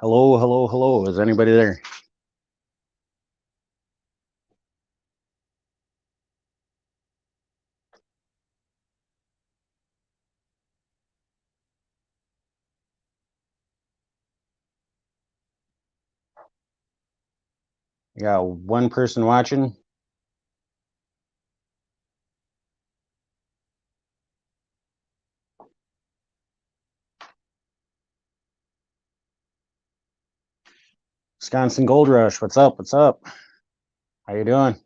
Hello, hello, hello. Is anybody there? You got one person watching. Wisconsin Gold Rush. What's up? What's up? How you doing?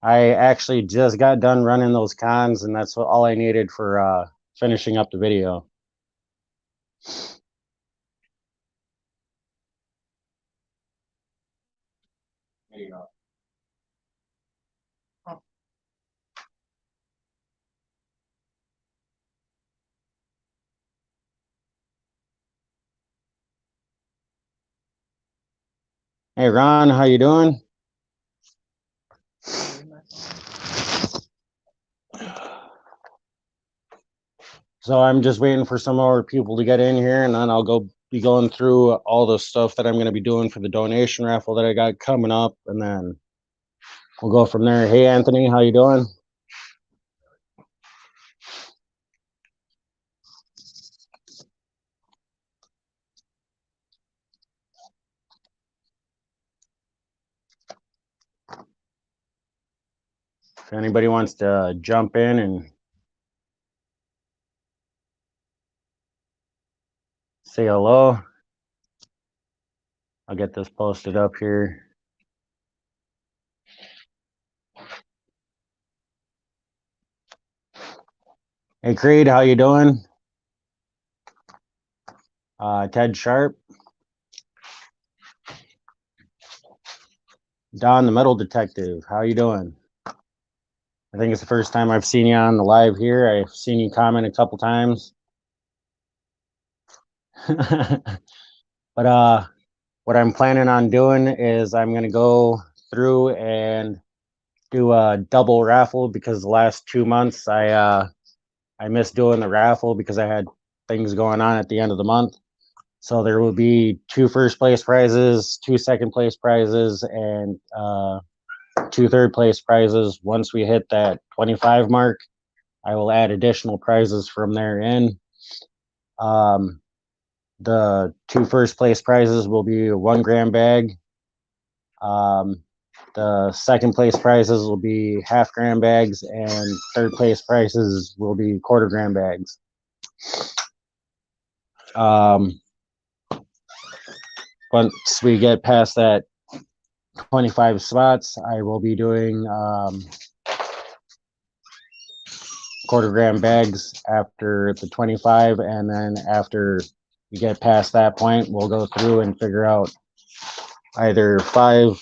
I actually just got done running those cons, and that's all I needed for finishing up the video. There you go. Hey Ron, how you doing? So I'm just waiting for some more people to get in here, and then I'll be going through all the stuff that I'm going to be doing for the donation raffle that I got coming up, and then we'll go from there. Hey Anthony, how you doing? If anybody wants to jump in and say hello, I'll get this posted up here. Hey Creed, how you doing? Ted Sharp, Don the Metal Detective, how you doing? I think it's the first time I've seen you on the live here. I've seen you comment a couple times. But what I'm planning on doing is I'm gonna go through and do a double raffle because the last 2 months I missed doing the raffle because I had things going on at the end of the month. So there will be 2 first place prizes, 2 second place prizes, and 2 third place prizes. Once we hit that 25 mark, I will add additional prizes from there in. The 2 first place prizes will be a 1 gram bag. The second place prizes will be half-gram bags, and third place prizes will be 1/4 gram bags. Once we get past that 25 spots, I will be doing 1/4 gram bags after the 25, and then after we get past that point, we'll go through and figure out either 5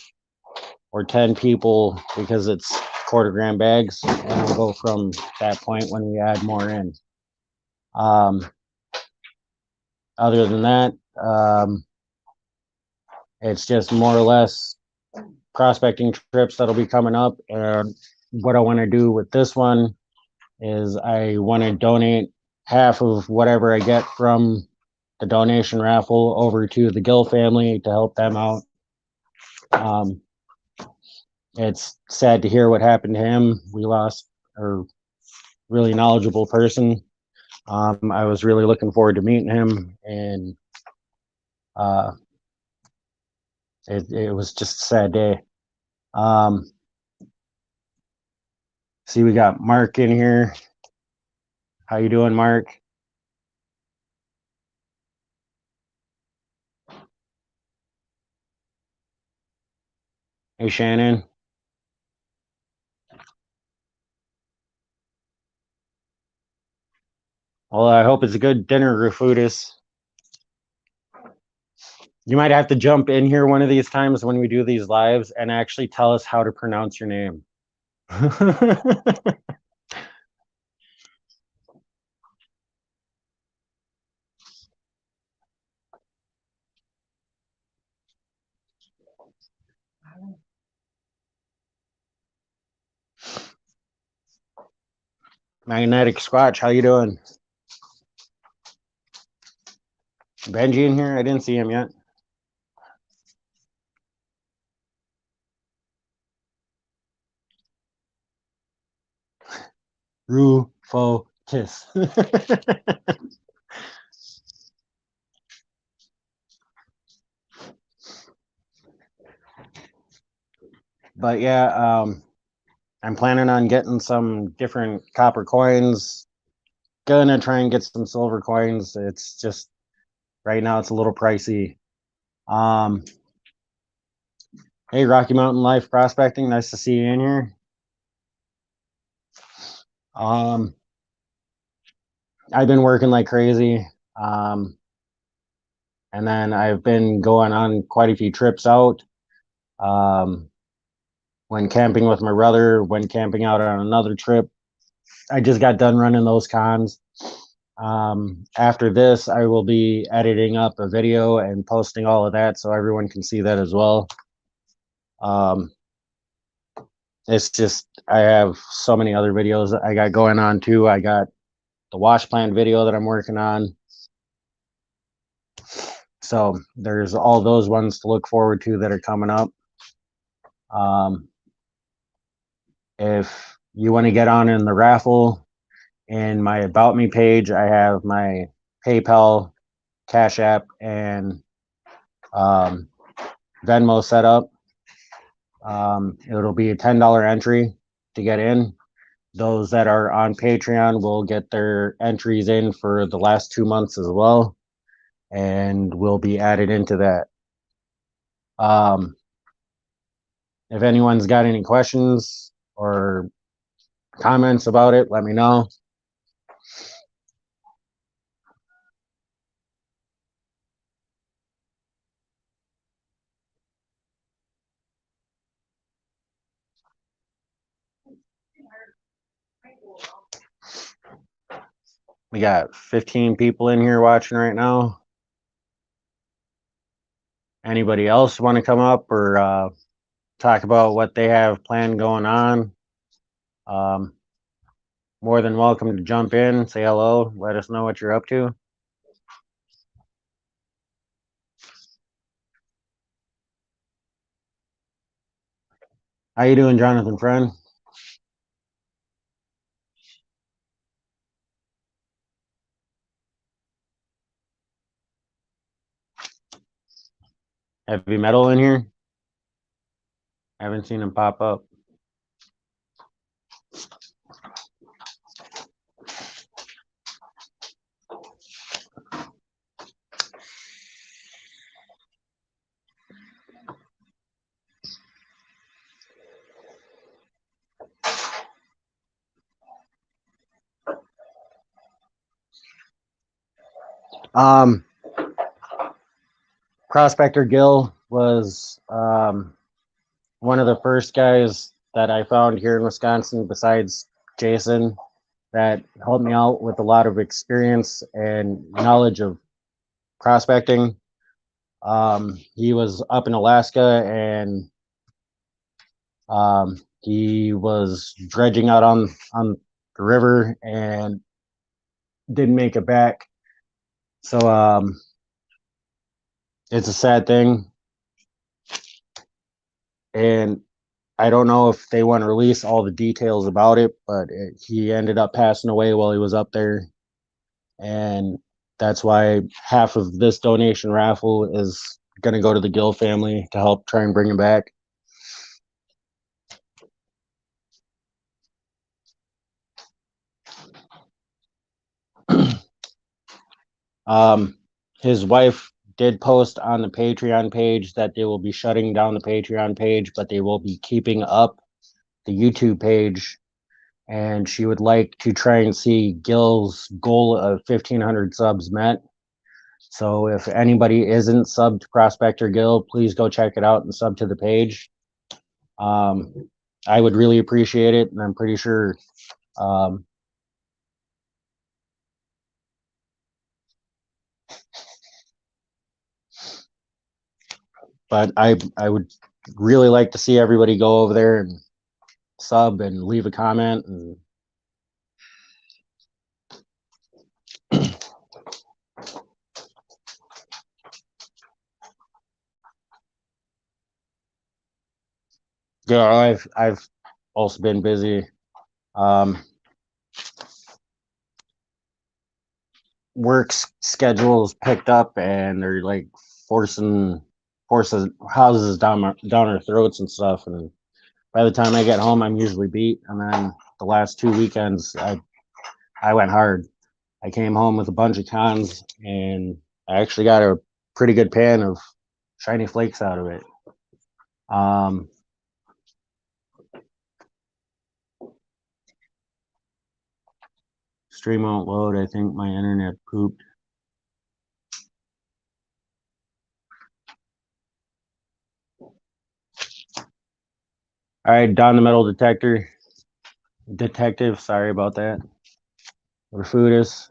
or 10 people because it's 1/4 gram bags, and we'll go from that point when we add more in. Other than that, it's just more or less prospecting trips that'll be coming up. And what I want to do with this one is I want to donate half of whatever I get from the donation raffle over to the Gill family to help them out. It's sad to hear what happened to him. We lost a really knowledgeable person. I was really looking forward to meeting him, and it was just a sad day. See, we got Mark in here. How you doing, Mark? Hey, Shannon. Well, I hope it's a good dinner, Refutus. You might have to jump in here one of these times when we do these lives and actually tell us how to pronounce your name. Magnetic Squatch, how you doing? Benji in here? I didn't see him yet. Rufo kiss. But yeah, I'm planning on getting some different copper coins. Gonna try and get some silver coins. It's just right now it's a little pricey. Um, hey, Rocky Mountain Life Prospecting, nice to see you in here. Um, I've been working like crazy. Um, and then I've been going on quite a few trips out. Um, when camping with my brother, when camping out on another trip. I just got done running those cons. After this, I will be editing up a video and posting all of that so everyone can see that as well. Um, it's just, I have so many other videos that I got going on too. I got the wash plant video that I'm working on. So there's all those ones to look forward to that are coming up. If you want to get on in the raffle, in my About Me page, I have my PayPal, Cash App, and um, Venmo set up. It'll be a $10 entry to get in. Those that are on Patreon will get their entries in for the last 2 months as well, and will be added into that. If anyone's got any questions or comments about it, let me know. We got 15 people in here watching right now. Anybody else want to come up or talk about what they have planned going on? Um, more than welcome to jump in, say hello, let us know what you're up to. How you doing, Jonathan, friend? Heavy metal in here? Haven't seen him pop up. Um, Prospector Gil was one of the first guys that I found here in Wisconsin, besides Jason, that helped me out with a lot of experience and knowledge of prospecting. He was up in Alaska and he was dredging out on the river and didn't make it back. So it's a sad thing, and I don't know if they want to release all the details about it, but he ended up passing away while he was up there, and that's why half of this donation raffle is going to go to the Gill family to help try and bring him back. um, his wife did post on the Patreon page that they will be shutting down the Patreon page, but they will be keeping up the YouTube page. And she would like to try and see Gil's goal of 1,500 subs met. So if anybody isn't subbed to Prospector Gil, please go check it out and sub to the page. I would really appreciate it, and I'm pretty sure but I would really like to see everybody go over there and sub and leave a comment. And yeah, I've also been busy. Um, work schedules picked up, and they're like forcing houses down our throats and stuff. And by the time I get home, I'm usually beat. And then the last 2 weekends, I went hard. I came home with a bunch of cons, and I actually got a pretty good pan of shiny flakes out of it. Stream won't load. I think my internet pooped. All right, down the metal detective. Sorry about that. Where food is.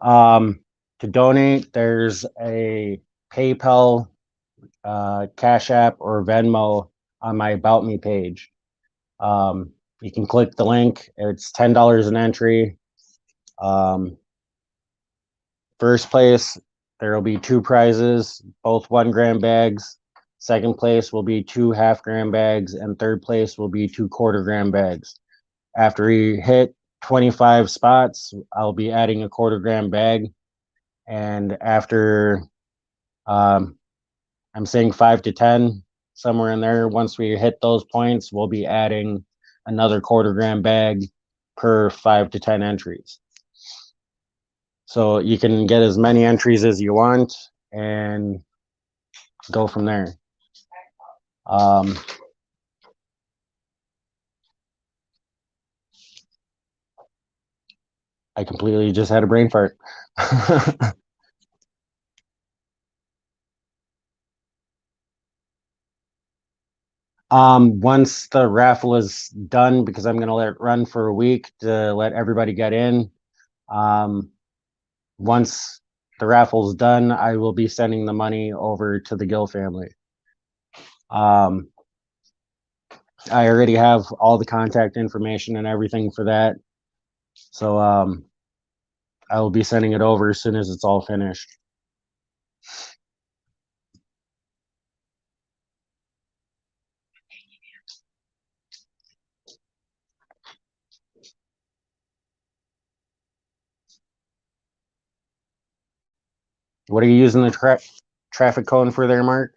To donate, there's a PayPal, Cash App, or Venmo on my About Me page. You can click the link. It's $10 an entry. First place, there will be 2 prizes, both 1-gram bags. Second place will be 2 half-gram bags, and third place will be 2 quarter-gram bags. After we hit 25 spots, I'll be adding a quarter-gram bag. And after, I'm saying 5 to 10, somewhere in there, once we hit those points, we'll be adding another quarter-gram bag per 5 to 10 entries. So you can get as many entries as you want and go from there. I completely just had a brain fart. Once the raffle is done, because I'm going to let it run for a week to let everybody get in. Once the raffle's done, I will be sending the money over to the Gill family. I already have all the contact information and everything for that. So I will be sending it over as soon as it's all finished. What are you using the traffic cone for there, Mark?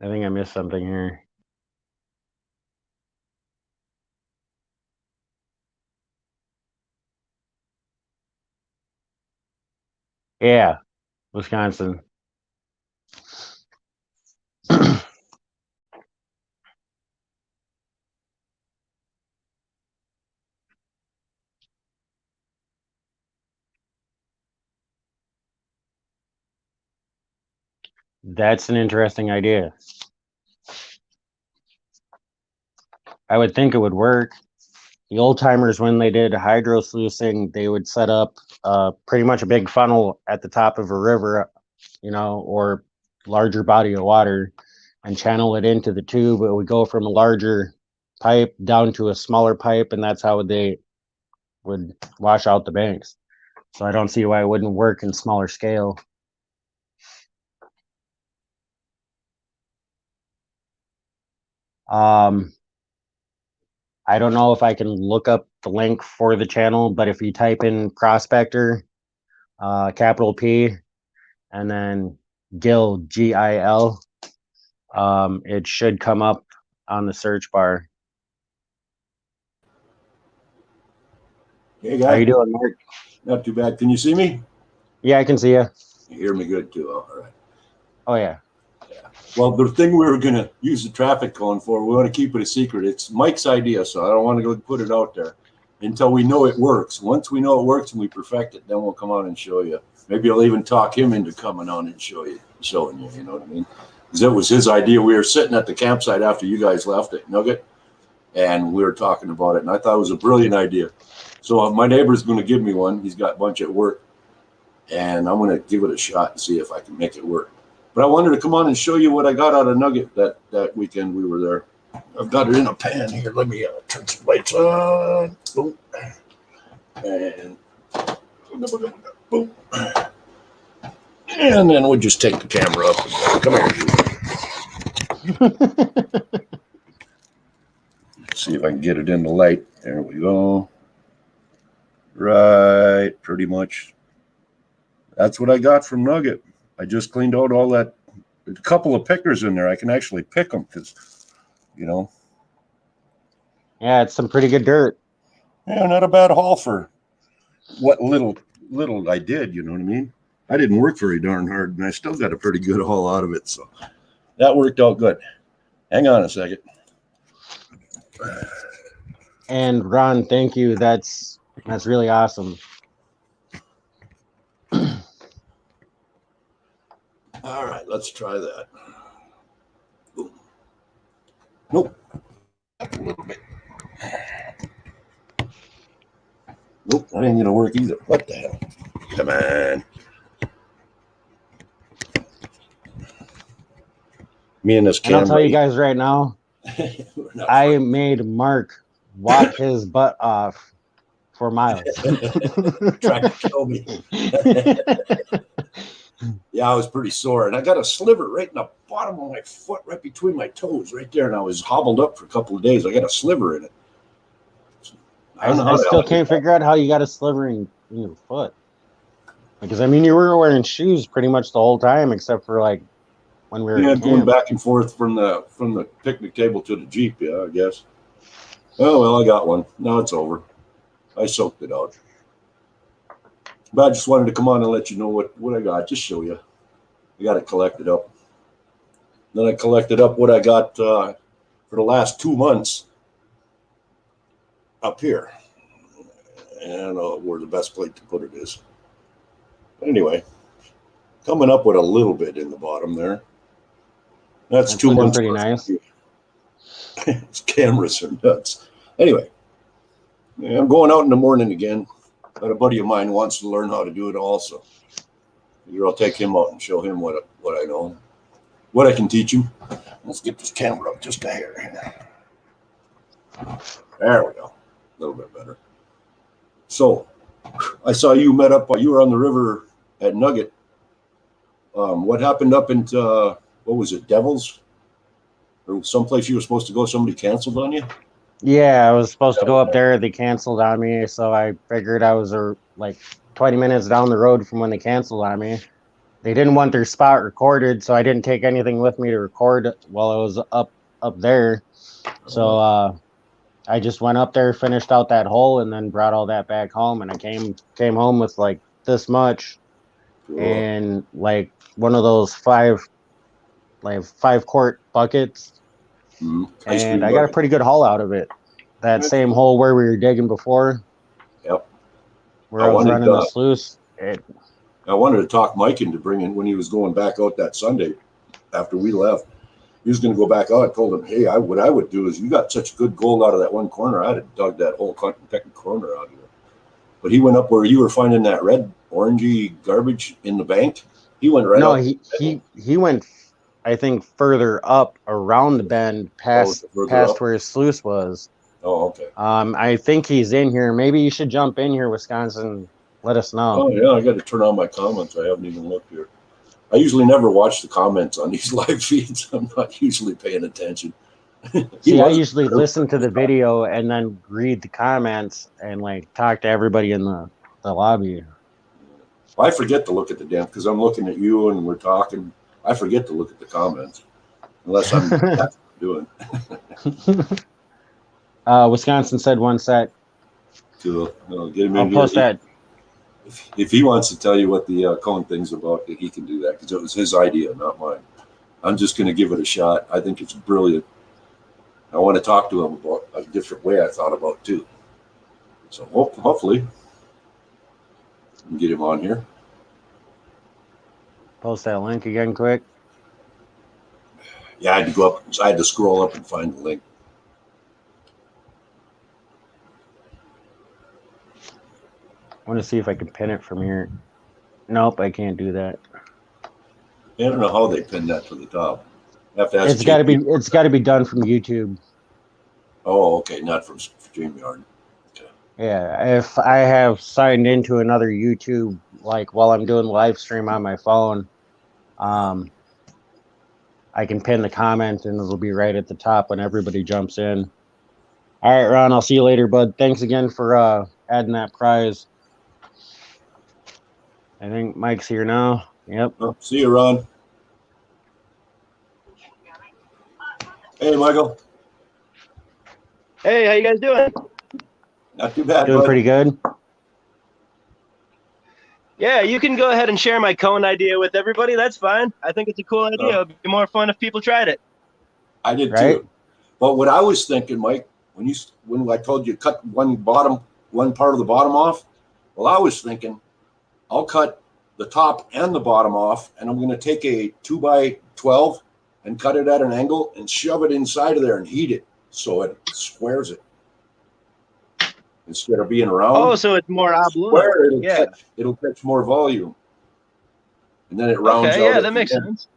I think I missed something here. Yeah, Wisconsin. That's an interesting idea. I would think it would work. The old timers, when they did hydro sluicing, they would set up pretty much a big funnel at the top of a river, or larger body of water, and channel it into the tube. It would go from a larger pipe down to a smaller pipe, and that's how they would wash out the banks. So I don't see why it wouldn't work in smaller scale. I don't know if I can look up the link for the channel, but if you type in prospector, capital P, and then Gill, Gil, it should come up on the search bar. Hey, guy. How you doing, Mark? Not too bad. Can you see me? Yeah, I can see you. You hear me good too. All right. Oh yeah. Well, the thing we were going to use the traffic cone for, we want to keep it a secret. It's Mike's idea, so I don't want to go put it out there until we know it works. Once we know it works and we perfect it, then we'll come on and show you. Maybe I'll even talk him into coming on and showing you. You know what I mean? Because it was his idea. We were sitting at the campsite after you guys left at Nugget, and we were talking about it, and I thought it was a brilliant idea. So my neighbor's going to give me one. He's got a bunch at work, and I'm going to give it a shot and see if I can make it work. But I wanted to come on and show you what I got out of Nugget that weekend we were there. I've got it in a pan here. Let me turn some lights on. Boom. And boom. And then we'll just take the camera up. Come here. See if I can get it in the light. There we go. Right, pretty much. That's what I got from Nugget. I just cleaned out all that. There's a couple of pickers in there. I can actually pick them because, you know. Yeah, it's some pretty good dirt. Yeah, not a bad haul for what little I did, you know what I mean? I didn't work very darn hard, and I still got a pretty good haul out of it. So that worked out good. Hang on a second. And Ron, thank you. That's really awesome. All right, let's try that. Nope. A little bit. Nope, that ain't gonna work either. What the hell? Come on. Me and this camera. And I'll tell you guys right now, I made Mark walk his butt off for miles. Trying to kill me. Yeah, I was pretty sore, and I got a sliver right in the bottom of my foot, right between my toes, right there, and I was hobbled up for a couple of days. I got a sliver in it. I still can't figure out how you got a sliver in your foot. Because I mean, you were wearing shoes pretty much the whole time, except for like when we were going back and forth from the picnic table to the Jeep. Yeah, I guess. Oh well, I got one. Now it's over. I soaked it out. But I just wanted to come on and let you know what I got. Just show you. I got it collected up. Then I collected up what I got for the last 2 months up here. And I don't know where the best place to put it is. But anyway, coming up with a little bit in the bottom there. That's 2 months. Pretty nice. These cameras are nuts. Anyway, yeah, I'm going out in the morning again. But a buddy of mine wants to learn how to do it also. I'll take him out and show him what I know, what I can teach him. Let's get this camera up just a hair. There we go. A little bit better. So, I saw you met up. You were on the river at Nugget. What happened up into what was it, Devils, or someplace you were supposed to go? Somebody canceled on you. Yeah, I was supposed to go up there. They canceled on me, so I figured I was like 20 minutes down the road from when they canceled on me. They didn't want their spot recorded, so I didn't take anything with me to record while I was up there. So I just went up there, finished out that hole, and then brought all that back home. And I came home with like this much, and like one of those 5-quart buckets. And I got a pretty good haul out of it. That same hole where we were digging before. Yep. Where I was running the sluice. I wanted to talk Mike into bringing when he was going back out that Sunday after we left. He was going to go back out. I told him, hey, what I would do is you got such good gold out of that one corner. I'd have dug that whole second corner out of it. But he went up where you were finding that red, orangey garbage in the bank. He went right up. No, he went, I think, further up around the bend past where his sluice was. Oh, okay. I think he's in here. Maybe you should jump in here, Wisconsin. Let us know. Oh, yeah, I got to turn on my comments. I haven't even looked here. I usually never watch the comments on these live feeds. I'm not usually paying attention. See, I usually listen to the video and then read the comments and like talk to everybody in the lobby. I forget to look at the damn because I'm looking at you and we're talking. I forget to look at the comments unless I'm that's what I'm doing. Wisconsin said one sec. To get him I'll post that. If he wants to tell you what the cone thing's about, he can do that because it was his idea, not mine. I'm just going to give it a shot. I think it's brilliant. I want to talk to him about a different way I thought about too. So hopefully, we can get him on here. Post that link again, quick. Yeah, I had to go up. I had to scroll up and find the link. I want to see if I can pin it from here. Nope, I can't do that. I don't know how they pin that to the top. I have to ask It's got to be JP. it's got to be done from YouTube. Oh, okay, not from StreamYard. Okay. Yeah, if I have signed into another YouTube, like while I'm doing live stream on my phone, um, I can pin the comment and it'll be right at the top when everybody jumps in. All right, Ron, I'll see you later, bud. Thanks again for adding that prize. I think Mike's here now. Yep. Oh, see you, Ron. Hey, Michael. Hey, how you guys doing? Not too bad, Doing bud. pretty good. Yeah, you can go ahead and share my cone idea with everybody. That's fine. I think it's a cool idea. It'd be more fun if people tried it. I did Right? too. But what I was thinking, Mike, when I told you cut one part of the bottom off, well, I was thinking I'll cut the top and the bottom off, and I'm going to take a 2x12 and cut it at an angle and shove it inside of there and heat it so it squares it instead of being round. Oh, so it's more oblong. Square, Yeah. it'll catch more volume, and then it rounds out. Okay, yeah, at that the makes end. sense.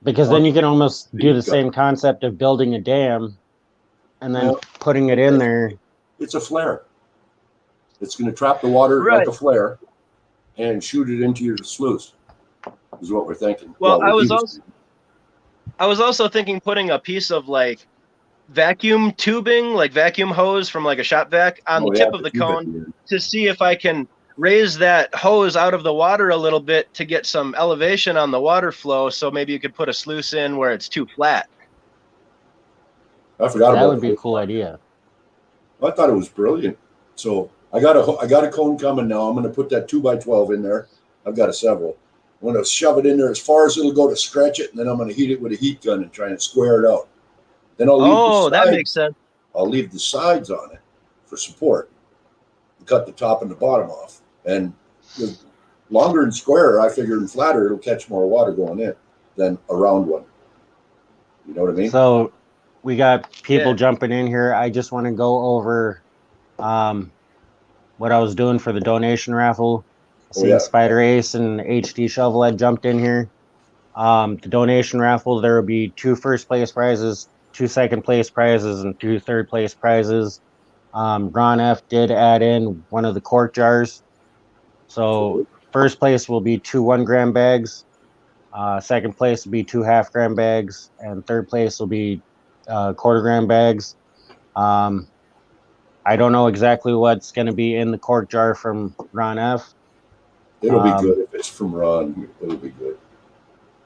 Because then you can almost do the Got same concept of building a dam and then Yeah. putting it in there. It's a flare. It's going to trap the water Right. like a flare and shoot it into your sluice. Is what we're thinking. Well, what I he was also thinking putting a piece of like vacuum tubing, like vacuum hose from like a shop vac on the tip of the cone to see if I can raise that hose out of the water a little bit to get some elevation on the water flow. So maybe you could put a sluice in where it's too flat. I forgot That about would be a cool idea. I thought it was brilliant. So I got a cone coming now. I'm going to put that 2x12 in there. I've got several. I'm going to shove it in there as far as it'll go to stretch it, and then I'm going to heat it with a heat gun and try and square it out. Then I'll leave that makes sense. I'll leave the sides on it for support. Cut the top and the bottom off. And the longer and squarer, I figure, and flatter, it'll catch more water going in than a round one. You know what I mean? So we got people jumping in here. I just want to go over what I was doing for the donation raffle. Spider Ace and HD Shovel had jumped in here. The donation raffle, there will be 2 first place prizes, 2 second place prizes, and 2 third place prizes. Ron F did add in one of the quart jars. So first place will be 2 1-gram bags. Second place will be 2 half-gram bags, and third place will be quarter-gram bags. I don't know exactly what's going to be in the quart jar from Ron F. It'll be good if it's from Ron. It'll be good.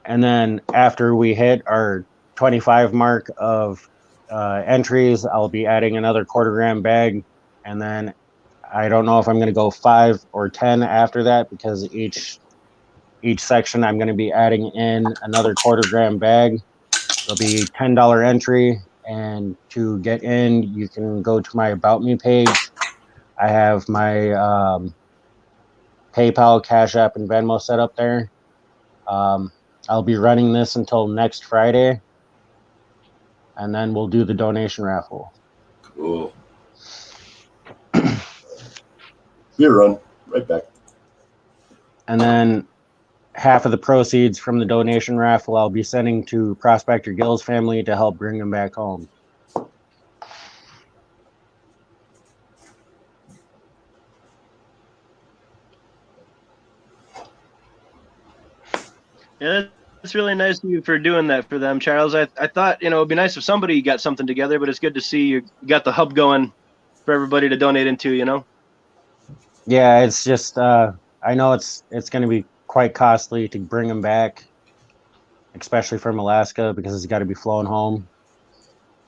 And then after we hit our 25 mark of entries, I'll be adding another quarter-gram bag, and then I don't know if I'm going to go 5 or 10 after that, because each section I'm going to be adding in another quarter-gram bag. There'll be $10 entry, and to get in, you can go to my About Me page. I have my PayPal, Cash App, and Venmo set up there. I'll be running this until next Friday, and then we'll do the donation raffle. Cool. Beer run. Right back. And then half of the proceeds from the donation raffle I'll be sending to Prospector Gill's family to help bring them back home. Yeah, it's really nice of you for doing that for them, Charles. I thought, it'd be nice if somebody got something together, but it's good to see you got the hub going for everybody to donate into, Yeah, it's just I know it's going to be quite costly to bring them back, especially from Alaska, because it's got to be flown home.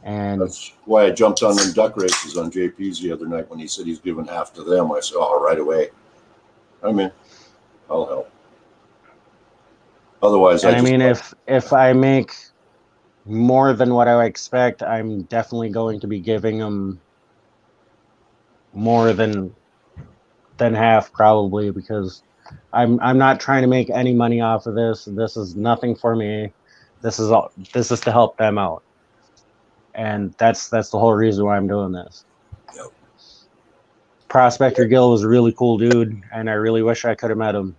And that's why I jumped on them duck races on JP's the other night when he said he's giving half to them. I said, "Oh, right away." I mean, I'll help. Otherwise, if I make more than what I expect, I'm definitely going to be giving them more than half, probably, because I'm not trying to make any money off of this. This is nothing for me. This is to help them out, and that's the whole reason why I'm doing this. Yep. Prospector Gill was a really cool dude, and I really wish I could have met him.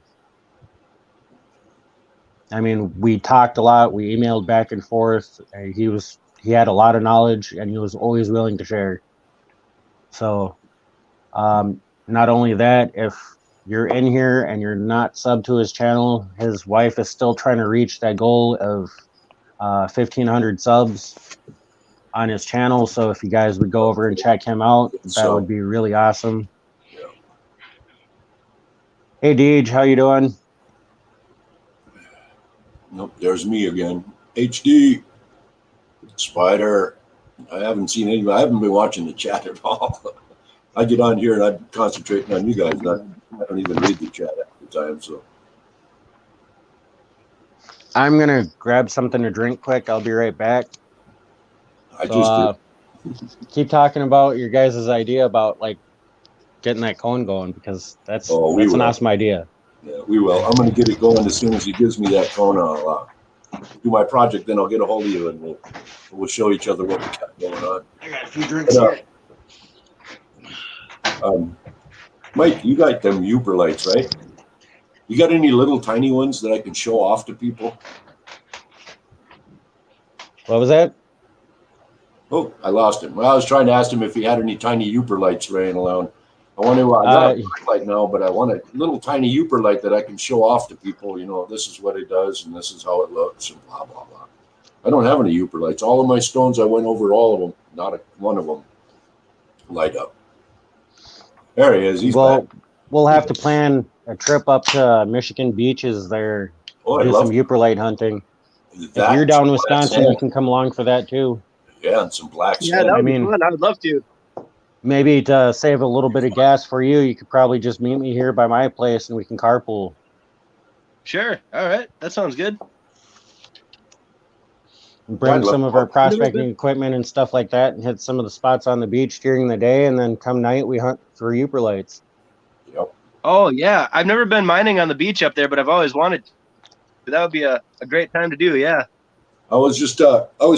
I mean, we talked a lot. We emailed back and forth. He had a lot of knowledge, and he was always willing to share. So, not only that, if you're in here and you're not sub to his channel, his wife is still trying to reach that goal of 1,500 subs on his channel. So if you guys would go over and check him out, that would be really awesome. Yeah. Hey, Deej, how you doing? Nope, there's me again. HD Spider. I haven't seen any. I haven't been watching the chat at all. I get on here and I'm concentrating on you guys. I don't even read the chat at the time. So I'm gonna grab something to drink quick. I'll be right back. Keep talking about your guys' idea about like getting that cone going, because that's an awesome idea. Yeah, we will. I'm going to get it going as soon as he gives me that cone. I'll do my project, then I'll get a hold of you and we'll show each other what we got going on. I got a few drinks here. Mike, you got them Uber lights, right? You got any little tiny ones that I can show off to people? What was that? Oh, I lost him. Well, I was trying to ask him if he had any tiny Uber lights laying around. I got a light now, but I want a little tiny Uber light that I can show off to people. You know, this is what it does and this is how it looks and blah, blah, blah. I don't have any Uber lights. All of my stones, I went over all of them. Not one of them light up. There he is. He's back. We'll have to plan a trip up to Michigan beaches there. Do some Uber light hunting. If you're down in Wisconsin, you can come along for that too. Yeah, and some black sand. Yeah, that would be fun. I would love to. Maybe to save a little bit of gas for you, you could probably just meet me here by my place and we can carpool. Sure. All right. That sounds good. Bring some of our prospecting equipment and stuff like that and hit some of the spots on the beach during the day, and then come night we hunt for Uber lights. Yep. Oh, yeah. I've never been mining on the beach up there, but I've always wanted to. That would be a great time to do, yeah. I was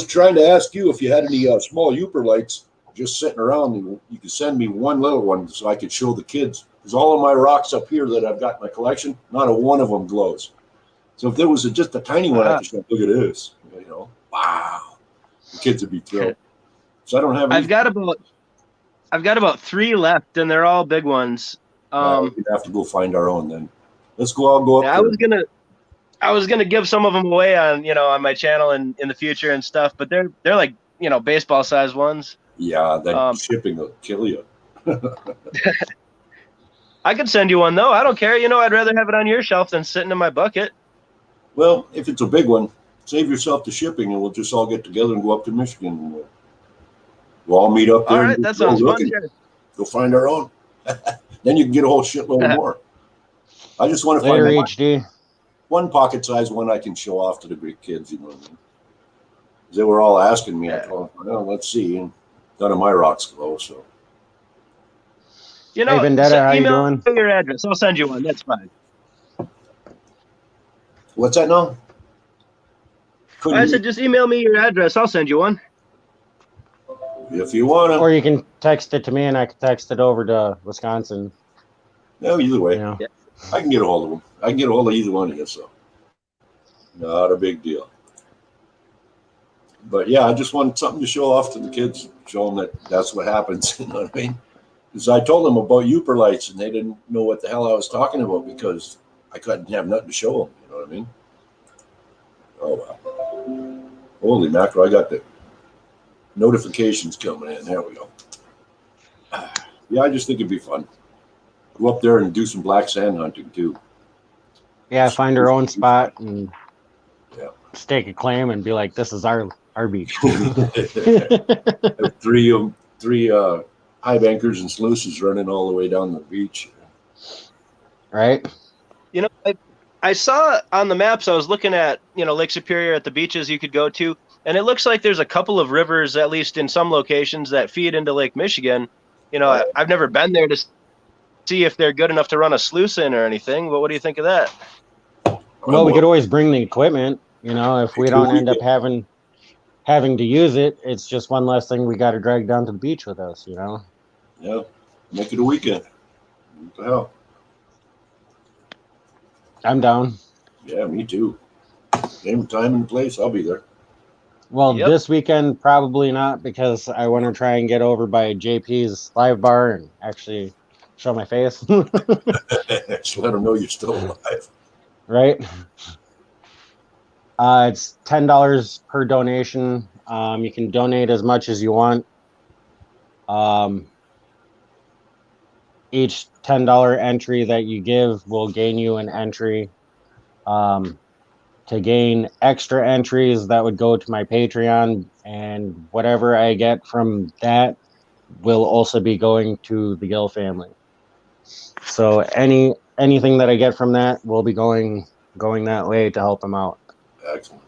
trying to ask you if you had any small Uber lights just sitting around, and you could send me one little one so I could show the kids. Because all of my rocks up here that I've got in my collection, not a one of them glows. So if there was just a tiny one, I could say, look at this. You know, wow, the kids would be thrilled. So I don't have. I've got about 3 left, and they're all big ones. We'd have to go find our own then. Let's go. I'll go up. Yeah, I was gonna give some of them away on my channel in the future and stuff, but they're like baseball sized ones. Yeah, that shipping will kill you. I could send you one though. I don't care. I'd rather have it on your shelf than sitting in my bucket. Well, if it's a big one, save yourself the shipping, and we'll just all get together and go up to Michigan. We'll all meet up there. All right, that sounds fun. Sure. Go find our own. Then you can get a whole shitload more. I just want to find HD. One pocket-sized one I can show off to the Greek kids. You know what I mean? They were all asking me. I told them, well, let's see. And none of my rocks glow, so. Hey, Vendetta, how you doing? Your address. I'll send you one. That's fine. What's that now? I said just email me your address. I'll send you one. If you want to. Or you can text it to me and I can text it over to Wisconsin. No, either way. Yeah. I can get a hold of them. I can get a hold of either one of you, so. Not a big deal. But yeah, I just wanted something to show off to the kids, show them that that's what happens. You know what I mean? Because I told them about Uber lights and they didn't know what the hell I was talking about because I couldn't have nothing to show them. You know what I mean? Oh, wow. Holy mackerel, I got the notifications coming in. There we go. Yeah, I just think it'd be fun. Go up there and do some black sand hunting too. Yeah, find our own spot and stake a claim and be like, this is our beach. three high bankers and sluices running all the way down the beach. Right. I saw on the maps, I was looking at, Lake Superior at the beaches you could go to, and it looks like there's a couple of rivers, at least in some locations, that feed into Lake Michigan. I've never been there to see if they're good enough to run a sluice in or anything, but what do you think of that? Well, we could always bring the equipment, if we don't end up having to use it, it's just one less thing we got to drag down to the beach with us, Yeah, make it a weekend. What the hell? I'm down. Yeah, me too. Same time and place, I'll be there. Well, Yep. this weekend probably not, because I want to try and get over by JP's live bar and actually show my face. Just let them know you're still alive. Right. It's $10 per donation. You can donate as much as you want. Each $10 entry that you give will gain you an entry. To gain extra entries, that would go to my Patreon, and whatever I get from that will also be going to the Gill family. So anything that I get from that will be going that way to help them out. Excellent.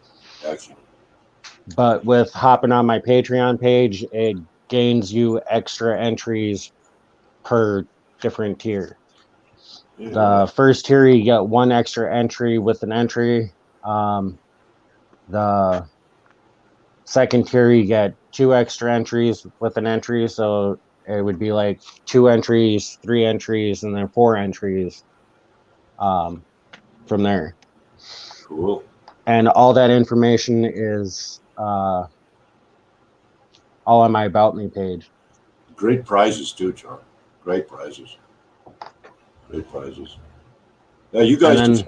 Excellent. But with hopping on my Patreon page, it gains you extra entries per different tier. Yeah. The first tier, you get one extra entry with an entry. The second tier, you get two extra entries with an entry. So it would be like 2 entries, 3 entries, and then 4 entries from there. Cool. And all that information is all on my About Me page. Great prizes too, John. Great prizes. Great prizes. Now you guys then, decide.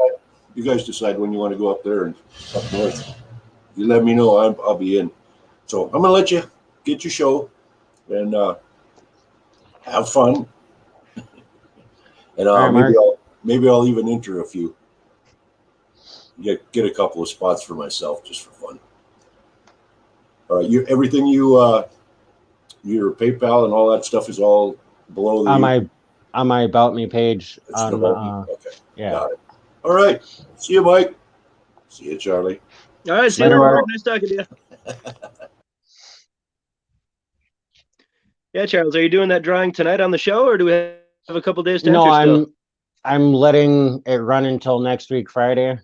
You guys decide when you want to go up there and up north. You let me know. I'll be in. So I'm gonna let you get your show and have fun. And right, maybe I'll even enter a few. Get a couple of spots for myself just for fun. All right, everything your PayPal and all that stuff is all below the on my About Me page. About me. Okay. Yeah. Got it. All right. See you, Mike. See you, Charlie. All right. See you later, Mark. Nice talking to you. Yeah, Charles, are you doing that drawing tonight on the show, or do we have a couple days to enter still? I'm letting it run until next week, Friday.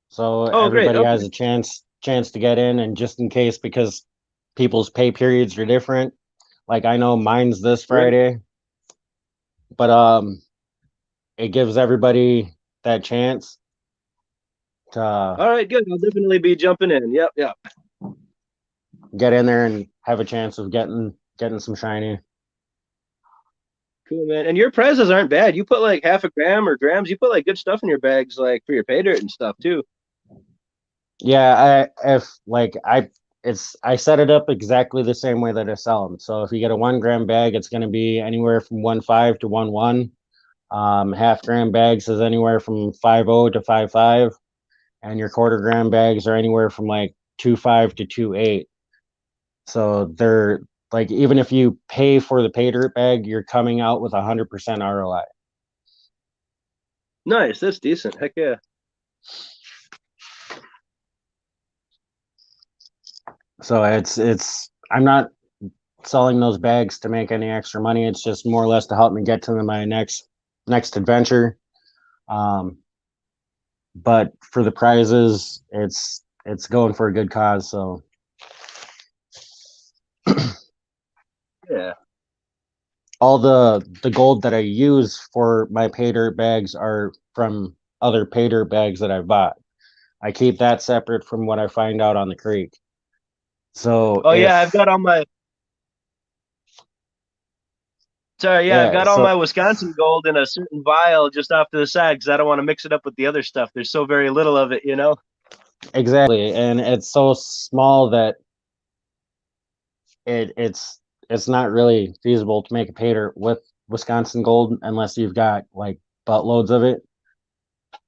So everybody has a chance to get in, and just in case, because people's pay periods are different. Like I know mine's this Friday, but it gives everybody that chance to all right, good. I'll definitely be jumping in. Yep. get in there and have a chance of getting some shiny. Cool, man. And your prizes aren't bad. You put like half a gram or grams. You put like good stuff in your bags, like for your pay dirt and stuff too. Yeah, I set it up exactly the same way that I sell them. So if you get a 1 gram bag, it's going to be anywhere from 1.5 to 1.1. Half gram bags is anywhere from 5.0 to 5.5, and your quarter gram bags are anywhere from like 2.5 to 2.8. So they're like, even if you pay for the pay dirt bag, you're coming out with 100% ROI. Nice, that's decent. Heck yeah. So I'm not selling those bags to make any extra money. It's just more or less to help me get to my next adventure. But for the prizes, it's going for a good cause. So yeah, all the gold that I use for my pay dirt bags are from other pay dirt bags that I've bought. I keep that separate from what I find out on the creek. So I've got all my I've got all my Wisconsin gold in a certain vial just off to the side because I don't want to mix it up with the other stuff. There's so very little of it, you know? Exactly. And it's so small that it's not really feasible to make a pay dirt with Wisconsin gold unless you've got like buttloads of it.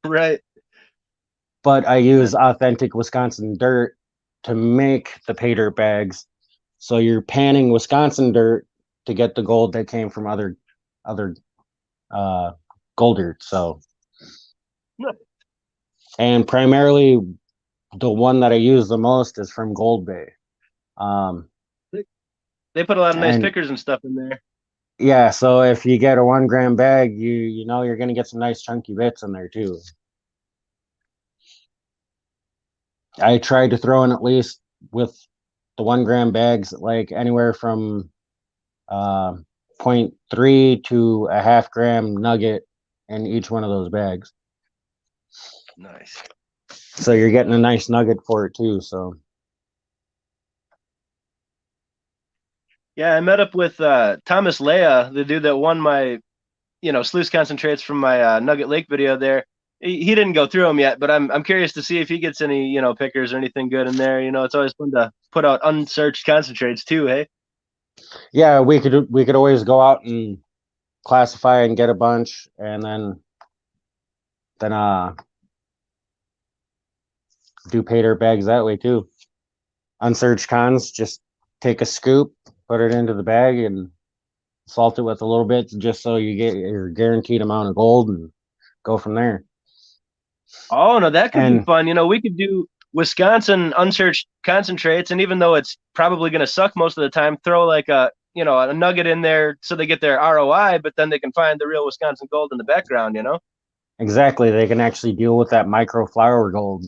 Right. But I use authentic Wisconsin dirt to make the pay dirt bags. So you're panning Wisconsin dirt to get the gold that came from other gold dirt. So, and primarily the one that I use the most is from Gold Bay. They put a lot of nice pickers and stuff in there. Yeah, so if you get a 1 gram bag, you know you're gonna get some nice chunky bits in there too. I tried to throw in at least with the 1 gram bags, like anywhere from 0.3 to a half gram nugget in each one of those bags. Nice. So you're getting a nice nugget for it too. So Yeah, I met up with Thomas Leah, the dude that won my, sluice concentrates from my Nugget Lake video there. He didn't go through them yet, but I'm curious to see if he gets any, pickers or anything good in there. It's always fun to put out unsearched concentrates too, hey? yeah, we could always go out and classify and get a bunch, and then do pay dirt bags that way too. Unsearched cons, just take a scoop, put it into the bag, and salt it with a little bit, just so you get your guaranteed amount of gold, and go from there. Oh no, that could be And fun. We could do Wisconsin unsearched concentrates, and even though it's probably going to suck most of the time, throw like a nugget in there so they get their ROI, but then they can find the real Wisconsin gold in the background. exactly, they can actually deal with that micro flower gold.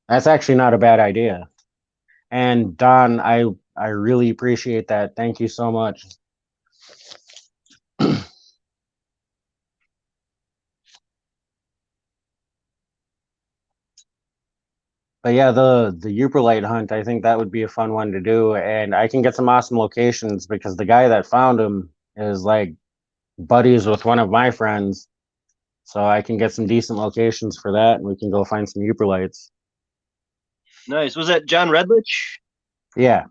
That's actually not a bad idea. And Don, I really appreciate that. Thank you so much. But yeah, the Uperlite hunt, I think that would be a fun one to do, and I can get some awesome locations because the guy that found him is like buddies with one of my friends, so I can get some decent locations for that, and we can go find some Uperlites. Nice. Was that John Redlich? Yeah,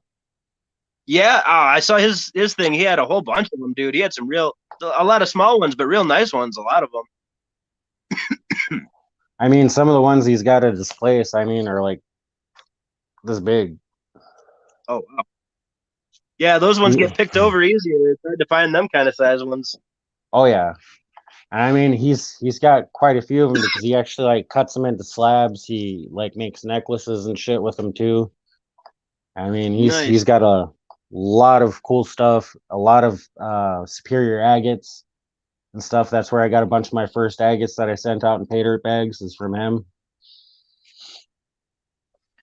Yeah, I saw his thing. He had a whole bunch of them, dude. He had a lot of small ones, but real nice ones. A lot of them. I mean, some of the ones he's got to displace, I mean, are like this big. Oh wow. Yeah, those ones He- get picked over easier. It's hard to find them kind of size ones. oh yeah, I mean, he's got quite a few of them because he actually like cuts them into slabs. He like makes necklaces and shit with them too. I mean, he's Nice. got a lot of cool stuff, a lot of superior agates and stuff. That's where I got a bunch of my first agates that I sent out in pay dirt bags is from him.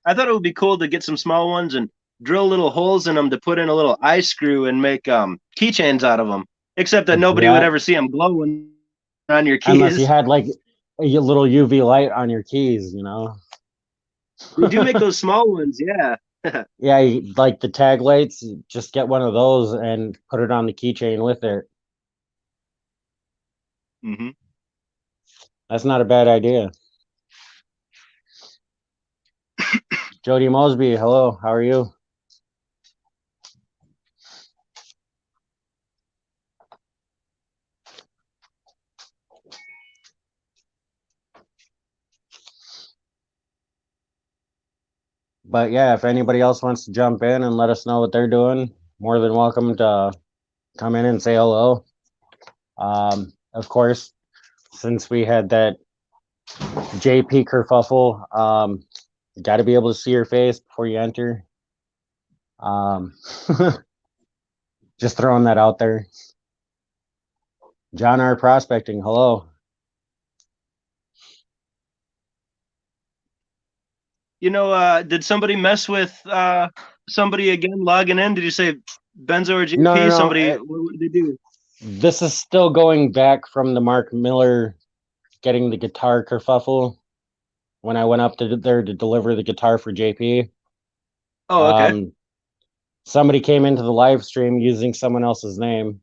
I thought it would be cool to get some small ones and drill little holes in them to put in a little eye screw and make keychains out of them. Except that nobody would Yeah, ever see them glowing on your unless you keys. had like a little UV light on your keys, you know. They do make those small ones, yeah. Yeah, like the tag lights, just get one of those and put it on the keychain with it. hmm That's not a bad idea. Jody Mosby, hello, how are you? But yeah, if anybody else wants to jump in and let us know what they're doing, more than welcome to come in and say hello. Of course, since we had that JP kerfuffle, you got to be able to see your face before you enter. Um, just throwing that out there. John R. Prospecting, hello. Did somebody mess with somebody again logging in? Did you say Benzo or No, no, GP? no. Somebody, what did they do? This is still going back from the Mark Miller getting the guitar kerfuffle when I went up to there to deliver the guitar for JP. Oh, okay. Um, somebody came into the live stream using someone else's name,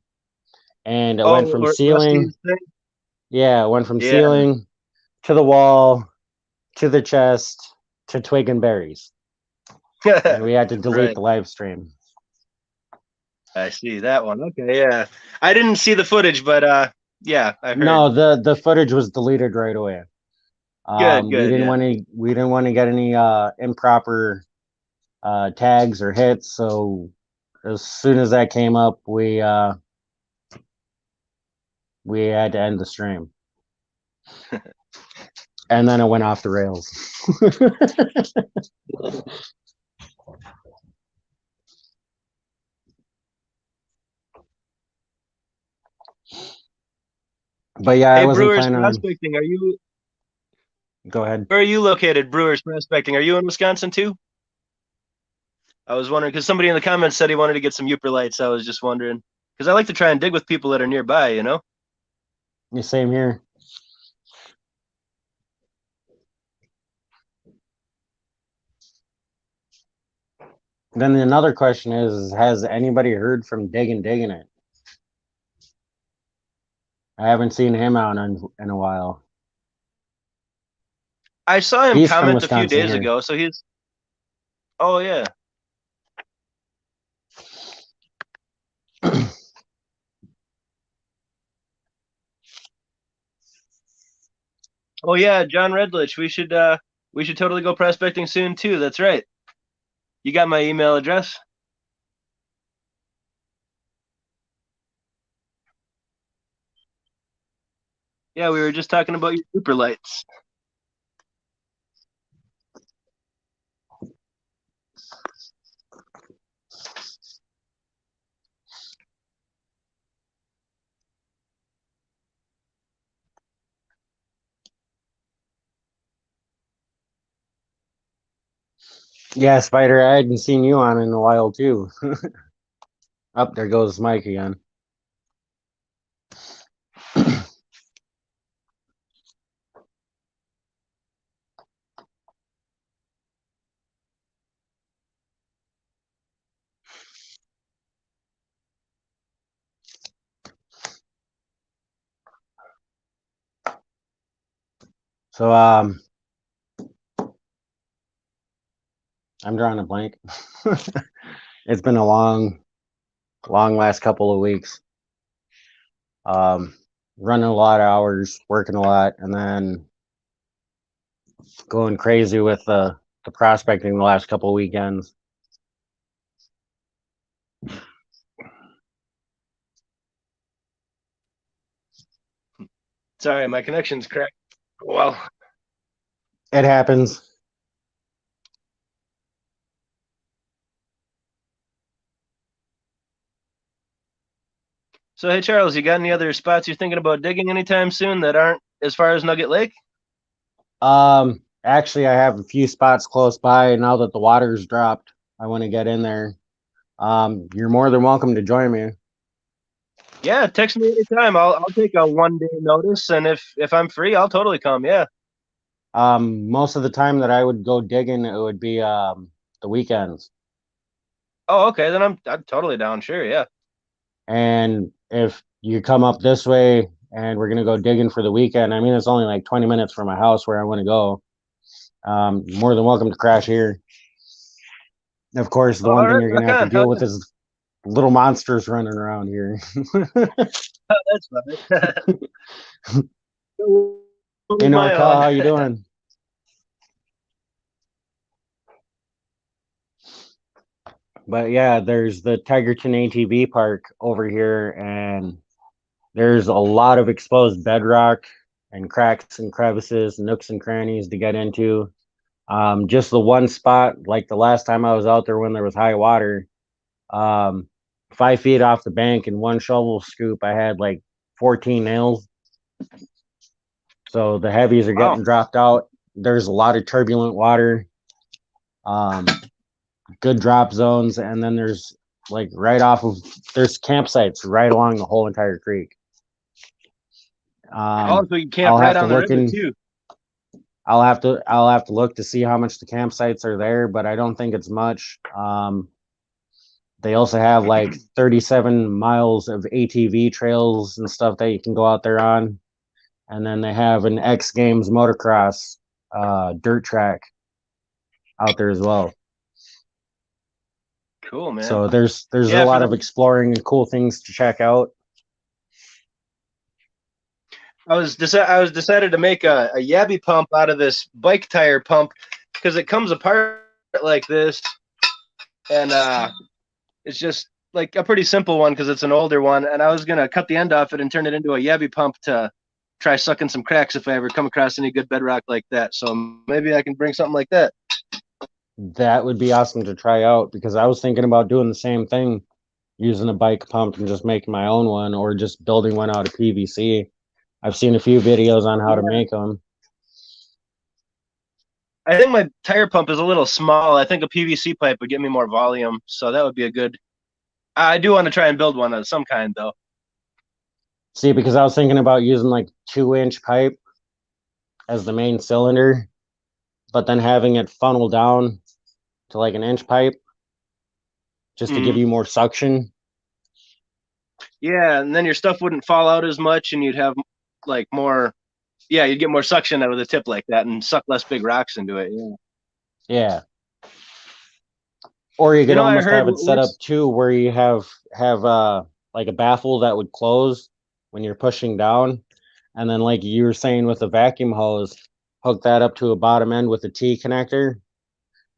and it went Oh, from or ceiling. Rusty's thing? Yeah, it went from Yeah. ceiling to the wall to the chest to twig and berries, and we had to delete Right. the live stream. I see that one. Okay, yeah. I didn't see the footage, but yeah, I heard. No, the footage was deleted right away. Good, We good, didn't yeah. want to get any improper tags or hits, so as soon as that came up, we had to end the stream. And then it went off the rails. But yeah, I Hey, wasn't Brewers planning on. Prospecting, Go ahead. where are you located, Brewers Prospecting? Are you in Wisconsin too? I was wondering because somebody in the comments said he wanted to get some Uperlites. I was just wondering because I like to try and dig with people that are nearby. The same here. Then another question is, has anybody heard from digging it? I haven't seen him out in a while. I saw him He's from comment a few Wisconsin days here. ago, so he's. Oh yeah. Oh yeah, John Redlich. We should totally go prospecting soon too. That's right. You got my email address? Yeah, we were just talking about your super lights. Yeah, Spider, I hadn't seen you on in a while too. Up there goes Mike again. So I'm drawing a blank. It's been a long last couple of weeks. Running a lot of hours, working a lot, and then going crazy with the prospecting the last couple of weekends. Sorry, my connection's cracked. Well, it happens. So hey Charles, you got any other spots you're thinking about digging anytime soon that aren't as far as Nugget Lake? Actually, I have a few spots close by now that the water's dropped. I want to get in there. You're more than welcome to join me. Yeah, text me anytime. I'll take a 1 day notice, and if I'm free, I'll totally come. Yeah. Most of the time that I would go digging, it would be the weekends. Oh, okay. Then I'm totally down. Sure. Yeah. And if you come up this way and we're gonna go digging for the weekend, I mean it's only like 20 minutes from my house where I want to go. More than welcome to crash here. Of course, the one thing you're gonna have to deal with is little monsters running around here. That's fine. Hey Norca, how you doing? But yeah, there's the Tigerton ATV park over here, and there's a lot of exposed bedrock and cracks and crevices, nooks and crannies to get into. Just the one spot, like the last time I was out there when there was high water, 5 feet off the bank and one shovel scoop, I had like 14 nails. So the heavies are getting dropped out. There's a lot of turbulent water, good drop zones, and then there's like there's campsites right along the whole entire creek. So you camp right on the river too. I'll have to look to see how much the campsites are there, but I don't think it's much. They also have like 37 miles of ATV trails and stuff that you can go out there on. And then they have an X Games motocross dirt track out there as well. Cool, man. So there's a lot of exploring and cool things to check out. I was decided to make a yabby pump out of this bike tire pump because it comes apart like this, and it's just like a pretty simple one because it's an older one. And I was gonna cut the end off it and turn it into a yabby pump to try sucking some cracks if I ever come across any good bedrock like that. So maybe I can bring something like that. That would be awesome to try out because I was thinking about doing the same thing, using a bike pump and just making my own one or just building one out of PVC. I've seen a few videos on how to make them. I think my tire pump is a little small. I think a PVC pipe would get me more volume, so that would be a good. I do want to try and build one of some kind, though. See, because I was thinking about using like 2-inch pipe as the main cylinder, but then having it funnel down to like an inch pipe just to give you more suction. Yeah, and then your stuff wouldn't fall out as much, and you'd have like more. Yeah, you'd get more suction out of the tip like that, and suck less big rocks into it. Yeah. Yeah. Or you could I almost heard have it set up too, where you have like a baffle that would close when you're pushing down, and then like you were saying with the vacuum hose, hook that up to a bottom end with a T connector,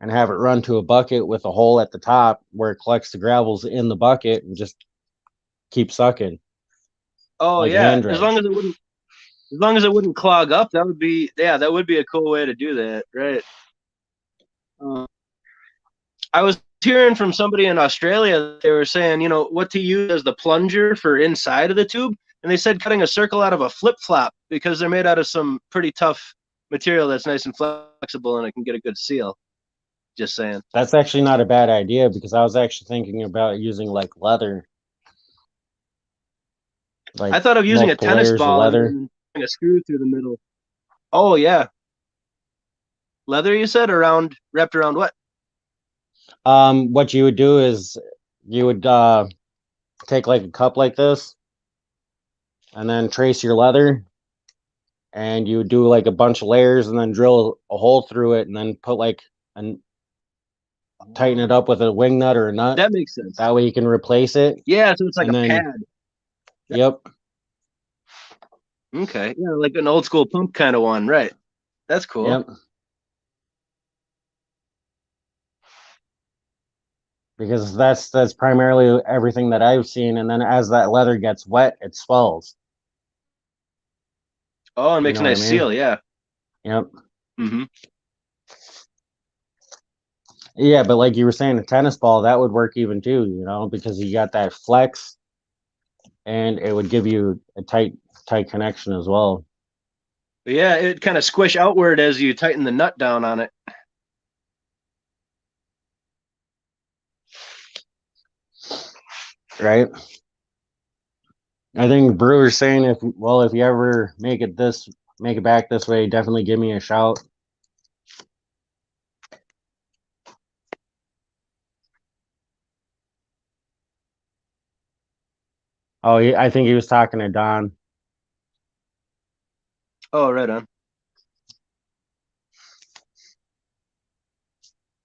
and have it run to a bucket with a hole at the top where it collects the gravels in the bucket and just keep sucking. Oh like yeah, hand dredge. as long as it wouldn't clog up, that would be a cool way to do that, right? I was hearing from somebody in Australia that they were saying, what to use as the plunger for inside of the tube, and they said cutting a circle out of a flip flop because they're made out of some pretty tough material that's nice and flexible and it can get a good seal. Just saying. That's actually not a bad idea because I was actually thinking about using like leather. Like I thought of using a tennis ball and then a screw through the middle. Oh yeah. Leather, you said, wrapped around what? What you would do is you would take like a cup like this and then trace your leather, and you would do like a bunch of layers and then drill a hole through it and then put like and tighten it up with a wing nut or a nut. That makes sense. That way you can replace it. Yeah, so it's like a pad. Yep. Okay. Yeah, like an old school pump kind of one, right? That's cool. Yep. Because that's primarily everything that I've seen, and then as that leather gets wet, it swells. Oh, it makes a nice seal, yeah. Yep. Mm-hmm. Yeah, but like you were saying, a tennis ball, that would work even too, because you got that flex, and it would give you a tight connection as well. But yeah, it kind of squish outward as you tighten the nut down on it. Right. I think Brewer's saying if you ever make it back this way, definitely give me a shout. Oh, I think he was talking to Don. Oh, right on.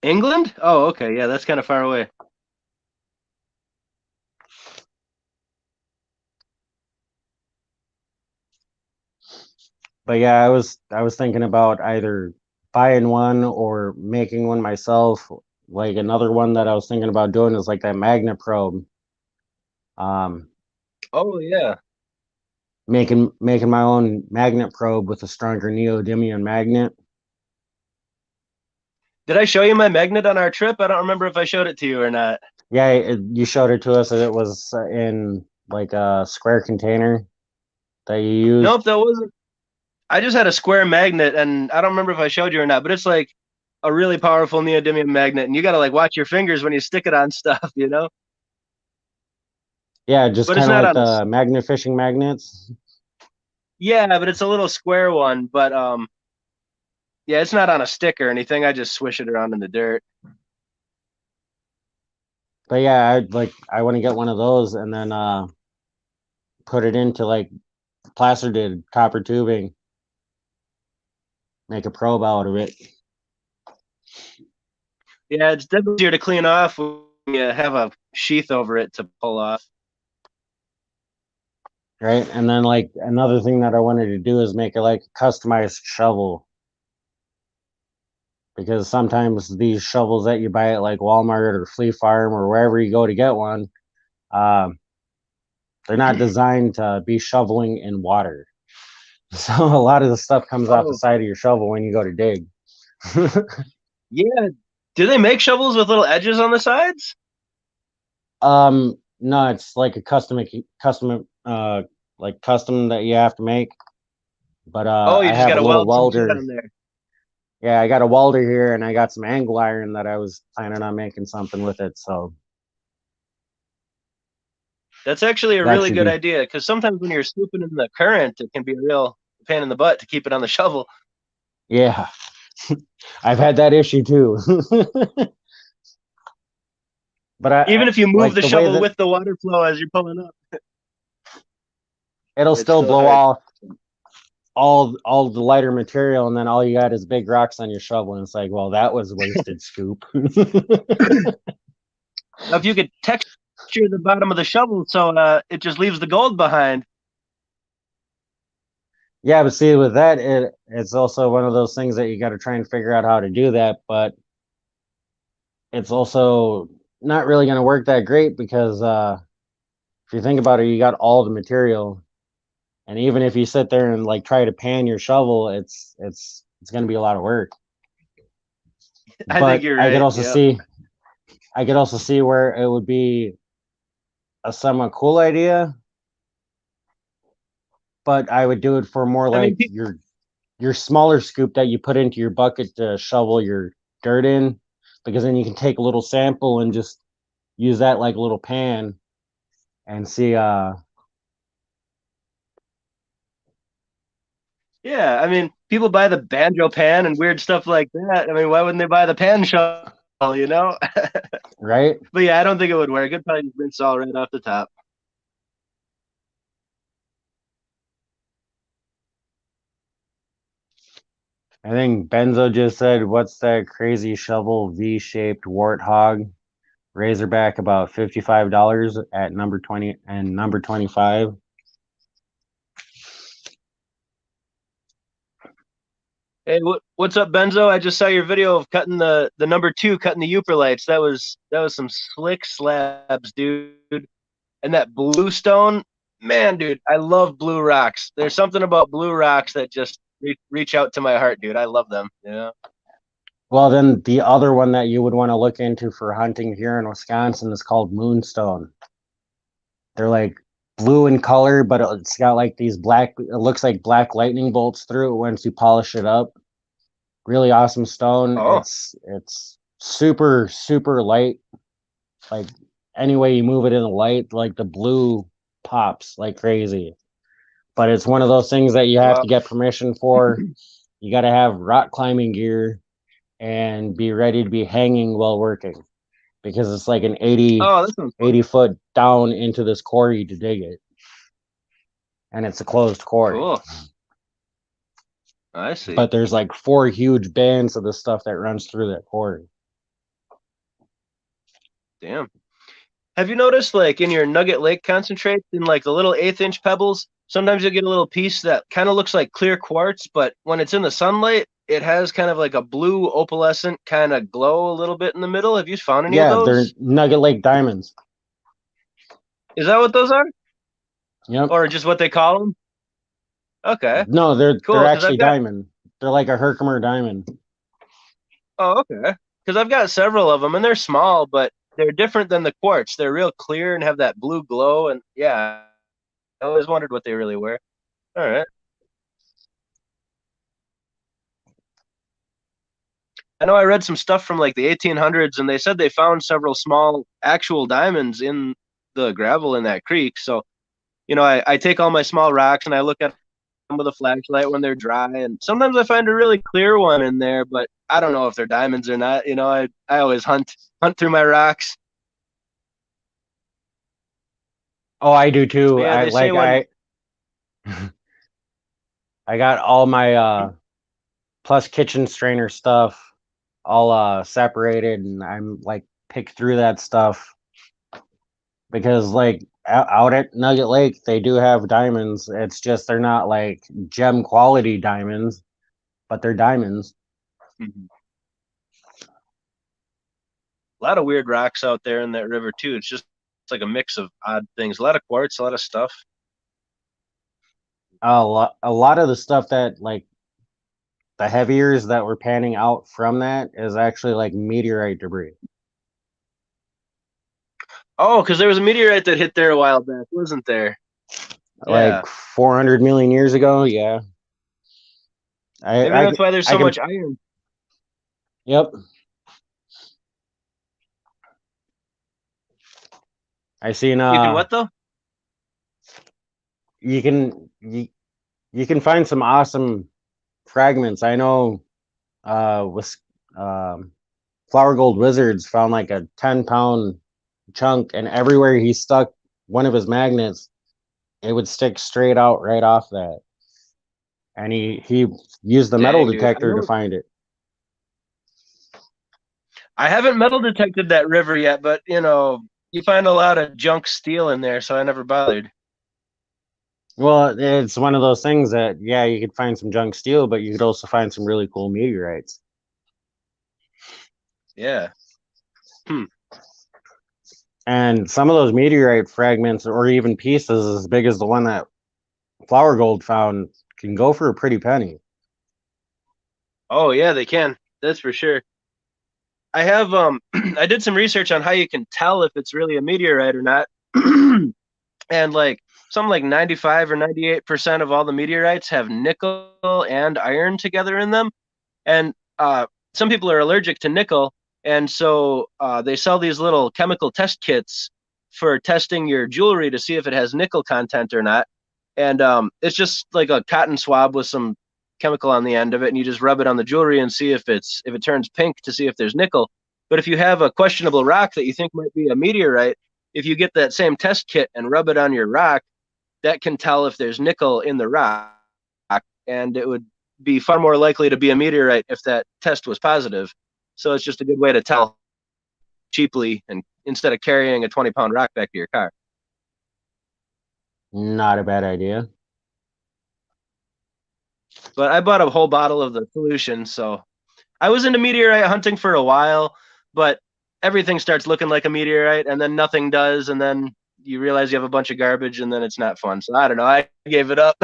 England? Oh, okay. Yeah, that's kind of far away. But yeah, I was thinking about either buying one or making one myself. Like another one that I was thinking about doing is like that magnet probe. Oh yeah. Making my own magnet probe with a stronger neodymium magnet. Did I show you my magnet on our trip? I don't remember if I showed it to you or not. Yeah, you showed it to us, and it was in like a square container that you used. Nope, that wasn't. I just had a square magnet, and I don't remember if I showed you or not, but it's like a really powerful neodymium magnet, and you got to like watch your fingers when you stick it on stuff, Yeah, just kind of like the magnet fishing magnets. Yeah, but it's a little square one, but yeah, it's not on a stick or anything. I just swish it around in the dirt. But yeah, I want to get one of those and then put it into like placer copper tubing. Make a probe out of it. Yeah, it's definitely easier to clean off when you have a sheath over it to pull off. Right, and then like another thing that I wanted to do is make it like a customized shovel. Because sometimes these shovels that you buy at like Walmart or Flea Farm or wherever you go to get one, they're not designed to be shoveling in water. So a lot of the stuff comes off the side of your shovel when you go to dig. Yeah. Do they make shovels with little edges on the sides? No, it's like a custom that you have to make. But you just got to weld welder on there. Yeah, I got a welder here, and I got some angle iron that I was planning on making something with it. So that's actually a really good idea, because sometimes when you're scooping in the current, it can be a real pain in the butt to keep it on the shovel. Yeah, I've had that issue too. But Even if you move like the the way shovel that with the water flow as you're pulling up, it'll it's still blow hard. off all the lighter material, and then all you got is big rocks on your shovel, and it's like, well, that was wasted scoop. Now, if you could texture the bottom of the shovel so it just leaves the gold behind. Yeah, but see, with that, it's also one of those things that you got to try and figure out how to do that, but it's also not really going to work that great because if you think about it, you got all the material, and even if you sit there and like try to pan your shovel, it's going to be a lot of work. I think But you're right. Yeah. I could also see where it would be a somewhat cool idea, but I would do it for more I mean, like your smaller scoop that you put into your bucket to shovel your dirt in, because then you can take a little sample and just use that like a little pan and see yeah. I mean, people buy the banjo pan and weird stuff like that. I mean, why wouldn't they buy the pan shovel? You know. right. But yeah, I don't think it would work. It'd probably just rinse all right off the top. I think Benzo just said, what's that crazy shovel V-shaped warthog razorback about $55 at number 20 and number 25. Hey, what's up, Benzo? I just saw your video of cutting the number 2, cutting the Uper lights. That was some slick slabs, dude. And that blue stone, man, dude, I love blue rocks. There's something about blue rocks that just reach out to my heart, dude. I love them. Yeah. Well, then the other one that you would want to look into for hunting here in Wisconsin is called Moonstone. They're like blue in color, but it's got like these black, it looks like black lightning bolts through it once you polish it up. Really awesome stone. Oh, It's super, super light. Like any way you move it in the light, like the blue pops like crazy. But it's one of those things that you have well, to get permission for. You got to have rock climbing gear and be ready to be hanging while working because it's like an oh, that sounds fun. 80 foot down into this quarry to dig it. And it's a closed quarry. Cool. I see. But there's like 4 huge bands of the stuff that runs through that quarry. Damn. Have you noticed, like, in your Nugget Lake concentrates, in like the little 1/8 inch pebbles, sometimes you'll get a little piece that kind of looks like clear quartz, but when it's in the sunlight, it has kind of like a blue opalescent kind of glow a little bit in the middle. Have you found any of Yeah, they're those? Nugget Lake diamonds. Is that what those are? Yep. Or just what they call them? Okay, No, they're cool. Because actually I've got, diamond. They're like a Herkimer diamond. oh, okay. Because I've got several of them and they're small, but they're different than the quartz. They're real clear and have that blue glow. And yeah, I always wondered what they really were. All right. I know I read some stuff from like the 1800s, and they said they found several small actual diamonds in the gravel in that creek. So, I take all my small rocks and I look at them with a flashlight when they're dry, and sometimes I find a really clear one in there, but I don't know if they're diamonds or not. I always hunt through my rocks. Oh, I do But too. yeah, I they say like when. I got all my plus kitchen strainer stuff all separated, and I'm like pick through that stuff because like out at Nugget Lake they do have diamonds. It's just they're not like gem quality diamonds, but they're diamonds. Mhm. A lot of weird rocks out there in that river too. It's like a mix of odd things. A lot of quartz, a lot of stuff. A lot of the stuff that like the heaviers that were panning out from that is actually like meteorite debris. Oh, because there was a meteorite that hit there a while back, wasn't there? Yeah. Like 400 million years ago, yeah. Maybe I that's why there's I so can much iron. Yep. I seen You can what though? you can you can find some awesome fragments. I know with Flower Gold Wizards found like a 10-pound chunk, and everywhere he stuck one of his magnets, it would stick straight out right off that. And he used the metal Dang, dude. detector to find it. I haven't metal detected that river yet, but you find a lot of junk steel in there, so I never bothered. Well, it's one of those things that, yeah, you could find some junk steel, but you could also find some really cool meteorites. Yeah. And some of those meteorite fragments or even pieces as big as the one that Flower Gold found can go for a pretty penny. Oh yeah, they can. That's for sure. I have I did some research on how you can tell if it's really a meteorite or not. And like something like 95 or 98% of all the meteorites have nickel and iron together in them. And some people are allergic to nickel, and so they sell these little chemical test kits for testing your jewelry to see if it has nickel content or not. And it's just like a cotton swab with some chemical on the end of it, and you just rub it on the jewelry and see if it turns pink to see if there's nickel. But if you have a questionable rock that you think might be a meteorite, if you get that same test kit and rub it on your rock, that can tell if there's nickel in the rock, and it would be far more likely to be a meteorite if that test was positive. So it's just a good way to tell cheaply, and instead of carrying a 20-pound rock back to your car. Not a bad idea. But I bought a whole bottle of the solution, so I was into meteorite hunting for a while, but everything starts looking like a meteorite, and then nothing does, and then you realize you have a bunch of garbage, and then it's not fun. So I don't know. I gave it up.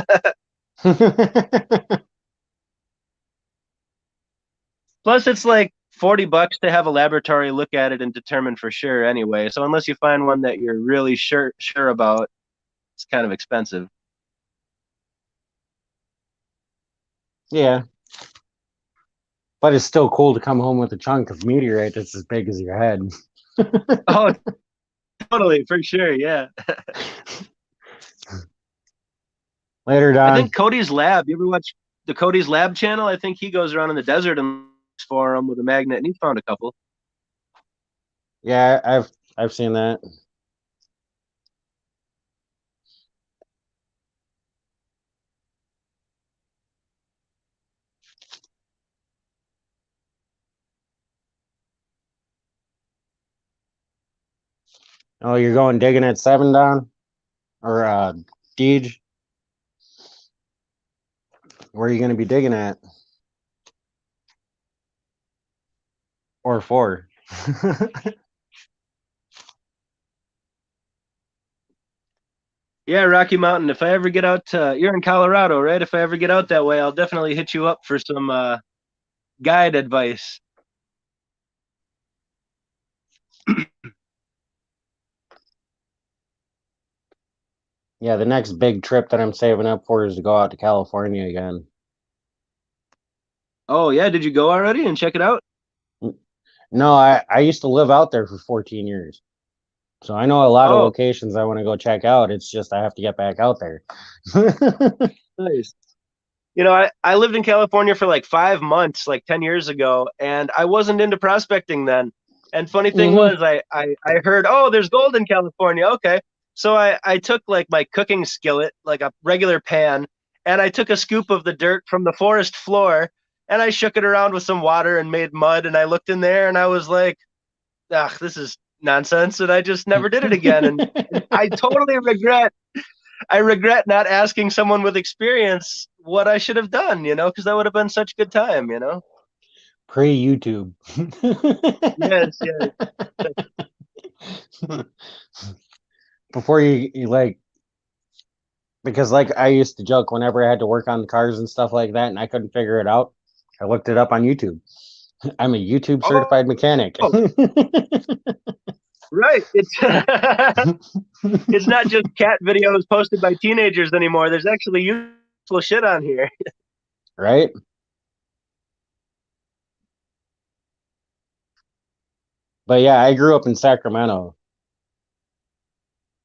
Plus, it's like $40 to have a laboratory look at it and determine for sure anyway. So unless you find one that you're really sure about, it's kind of expensive. Yeah. But it's still cool to come home with a chunk of meteorite that's as big as your head. Oh, totally, for sure, yeah. Later, Don. I think Cody's Lab. You ever watch the Cody's Lab channel? I think he goes around in the desert and looks for them with a magnet, and he found a couple. Yeah, I've seen that. Oh, you're going digging at 7, Don? Or Deej? Where are you going to be digging at? Or 4? Yeah, Rocky Mountain. If I ever get out to, you're in Colorado, right? If I ever get out that way, I'll definitely hit you up for some guide advice. Yeah, the next big trip that I'm saving up for is to go out to California again. Oh, yeah. Did you go already and check it out? No, I used to live out there for 14 years. So I know a lot of locations I want to go check out. It's just I have to get back out there. Nice. I lived in California for like 5 months, like 10 years ago, and I wasn't into prospecting then. And funny thing was, I heard, oh, there's gold in California. Okay. So I took like my cooking skillet, like a regular pan, and I took a scoop of the dirt from the forest floor, and I shook it around with some water and made mud, and I looked in there and I was like, ugh, this is nonsense, and I just never did it again. And I totally regret not asking someone with experience what I should have done, because that would have been such a good time, Pre-YouTube. Yes. Before you like, because like I used to joke whenever I had to work on the cars and stuff like that and I couldn't figure it out, I looked it up on YouTube. I'm a YouTube certified mechanic. Right. It's it's not just cat videos posted by teenagers anymore. There's actually useful shit on here. Right? But yeah, I grew up in Sacramento.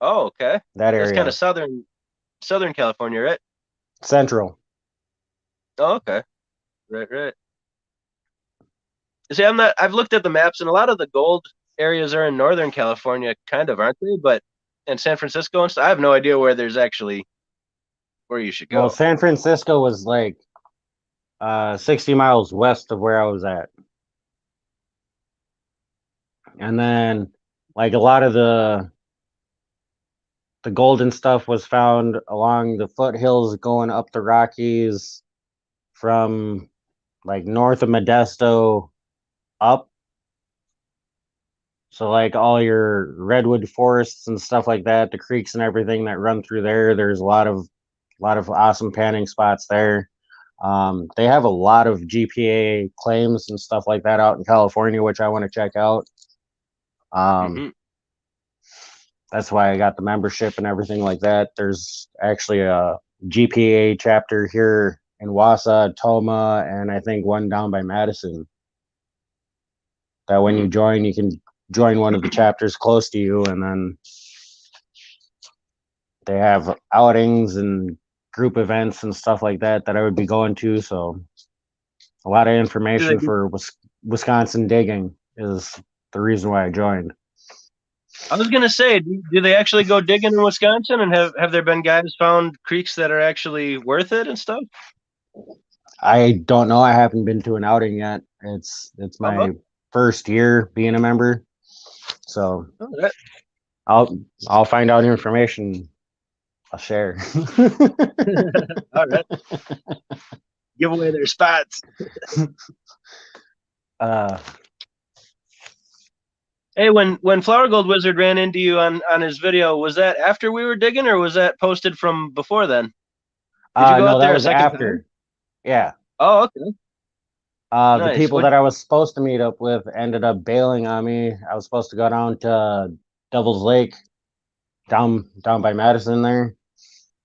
Oh, okay. That area. That's kind of Southern California, right? Central. Oh, okay. Right. See, I've looked at the maps, and a lot of the gold areas are in Northern California, kind of, aren't they? But in San Francisco and stuff, I have no idea where there's actually where you should Well, go. San Francisco was like 60 miles west of where I was at. And then like a lot of the golden stuff was found along the foothills going up the Rockies from like north of Modesto up. So like all your redwood forests and stuff like that, the creeks and everything that run through there, there's a lot of awesome panning spots there. They have a lot of GPA claims and stuff like that out in California, which I want to check out. Mm-hmm. That's why I got the membership and everything like that. There's actually a GPA chapter here in Wausau, Toma, and I think one down by Madison. That when you join, you can join one of the chapters close to you, and then they have outings and group events and stuff like that that I would be going to. So a lot of information for Wisconsin digging is the reason why I joined. I was gonna say, do they actually go digging in Wisconsin, and have there been guys found creeks that are actually worth it and stuff? I don't know. I haven't been to an outing yet. It's my first year being a member, so I'll find out information. I'll share. All right. Give away their spots. Hey, when Flower Gold Wizard ran into you on his video, was that after we were digging, or was that posted from before then? Did you go out there a second time? Yeah. Oh, okay. The people that I was supposed to meet up with ended up bailing on me. I was supposed to go down to Devil's Lake, down by Madison there,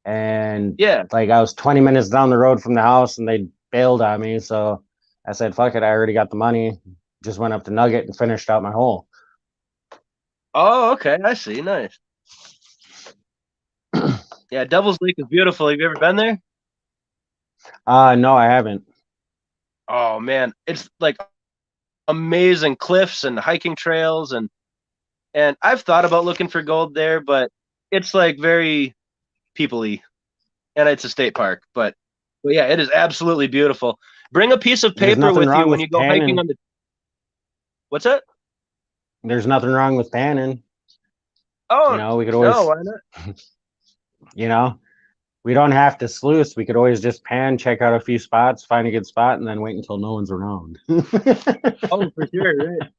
and like I was 20 minutes down the road from the house, and they bailed on me. So I said, "Fuck it, I already got the money." Just went up to Nugget and finished out my hole. Oh, okay. I see. Nice. Yeah, Devil's Lake is beautiful. Have you ever been there? No, I haven't. Oh man, it's like amazing cliffs and hiking trails, and I've thought about looking for gold there, but it's like very people-y, and it's a state park. But yeah, it is absolutely beautiful. Bring a piece of paper with you when you go hiking on the. What's that? There's nothing wrong with panning. Oh, we could always. No, why not? We don't have to sluice. We could always just pan, check out a few spots, find a good spot, and then wait until no one's around. Oh, for sure, right.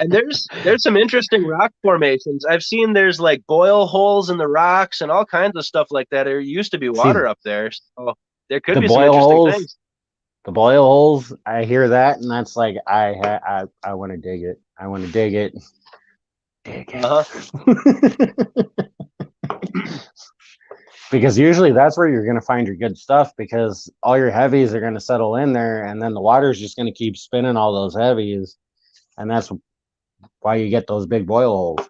And there's some interesting rock formations. I've seen there's like boil holes in the rocks and all kinds of stuff like that. There used to be water up there, so there could be some interesting things. The boil holes, I hear that, and that's like I want to dig it. I want to dig it. Dig it. Because usually that's where you're going to find your good stuff, because all your heavies are going to settle in there, and then the water's just going to keep spinning all those heavies, and that's why you get those big boil holes.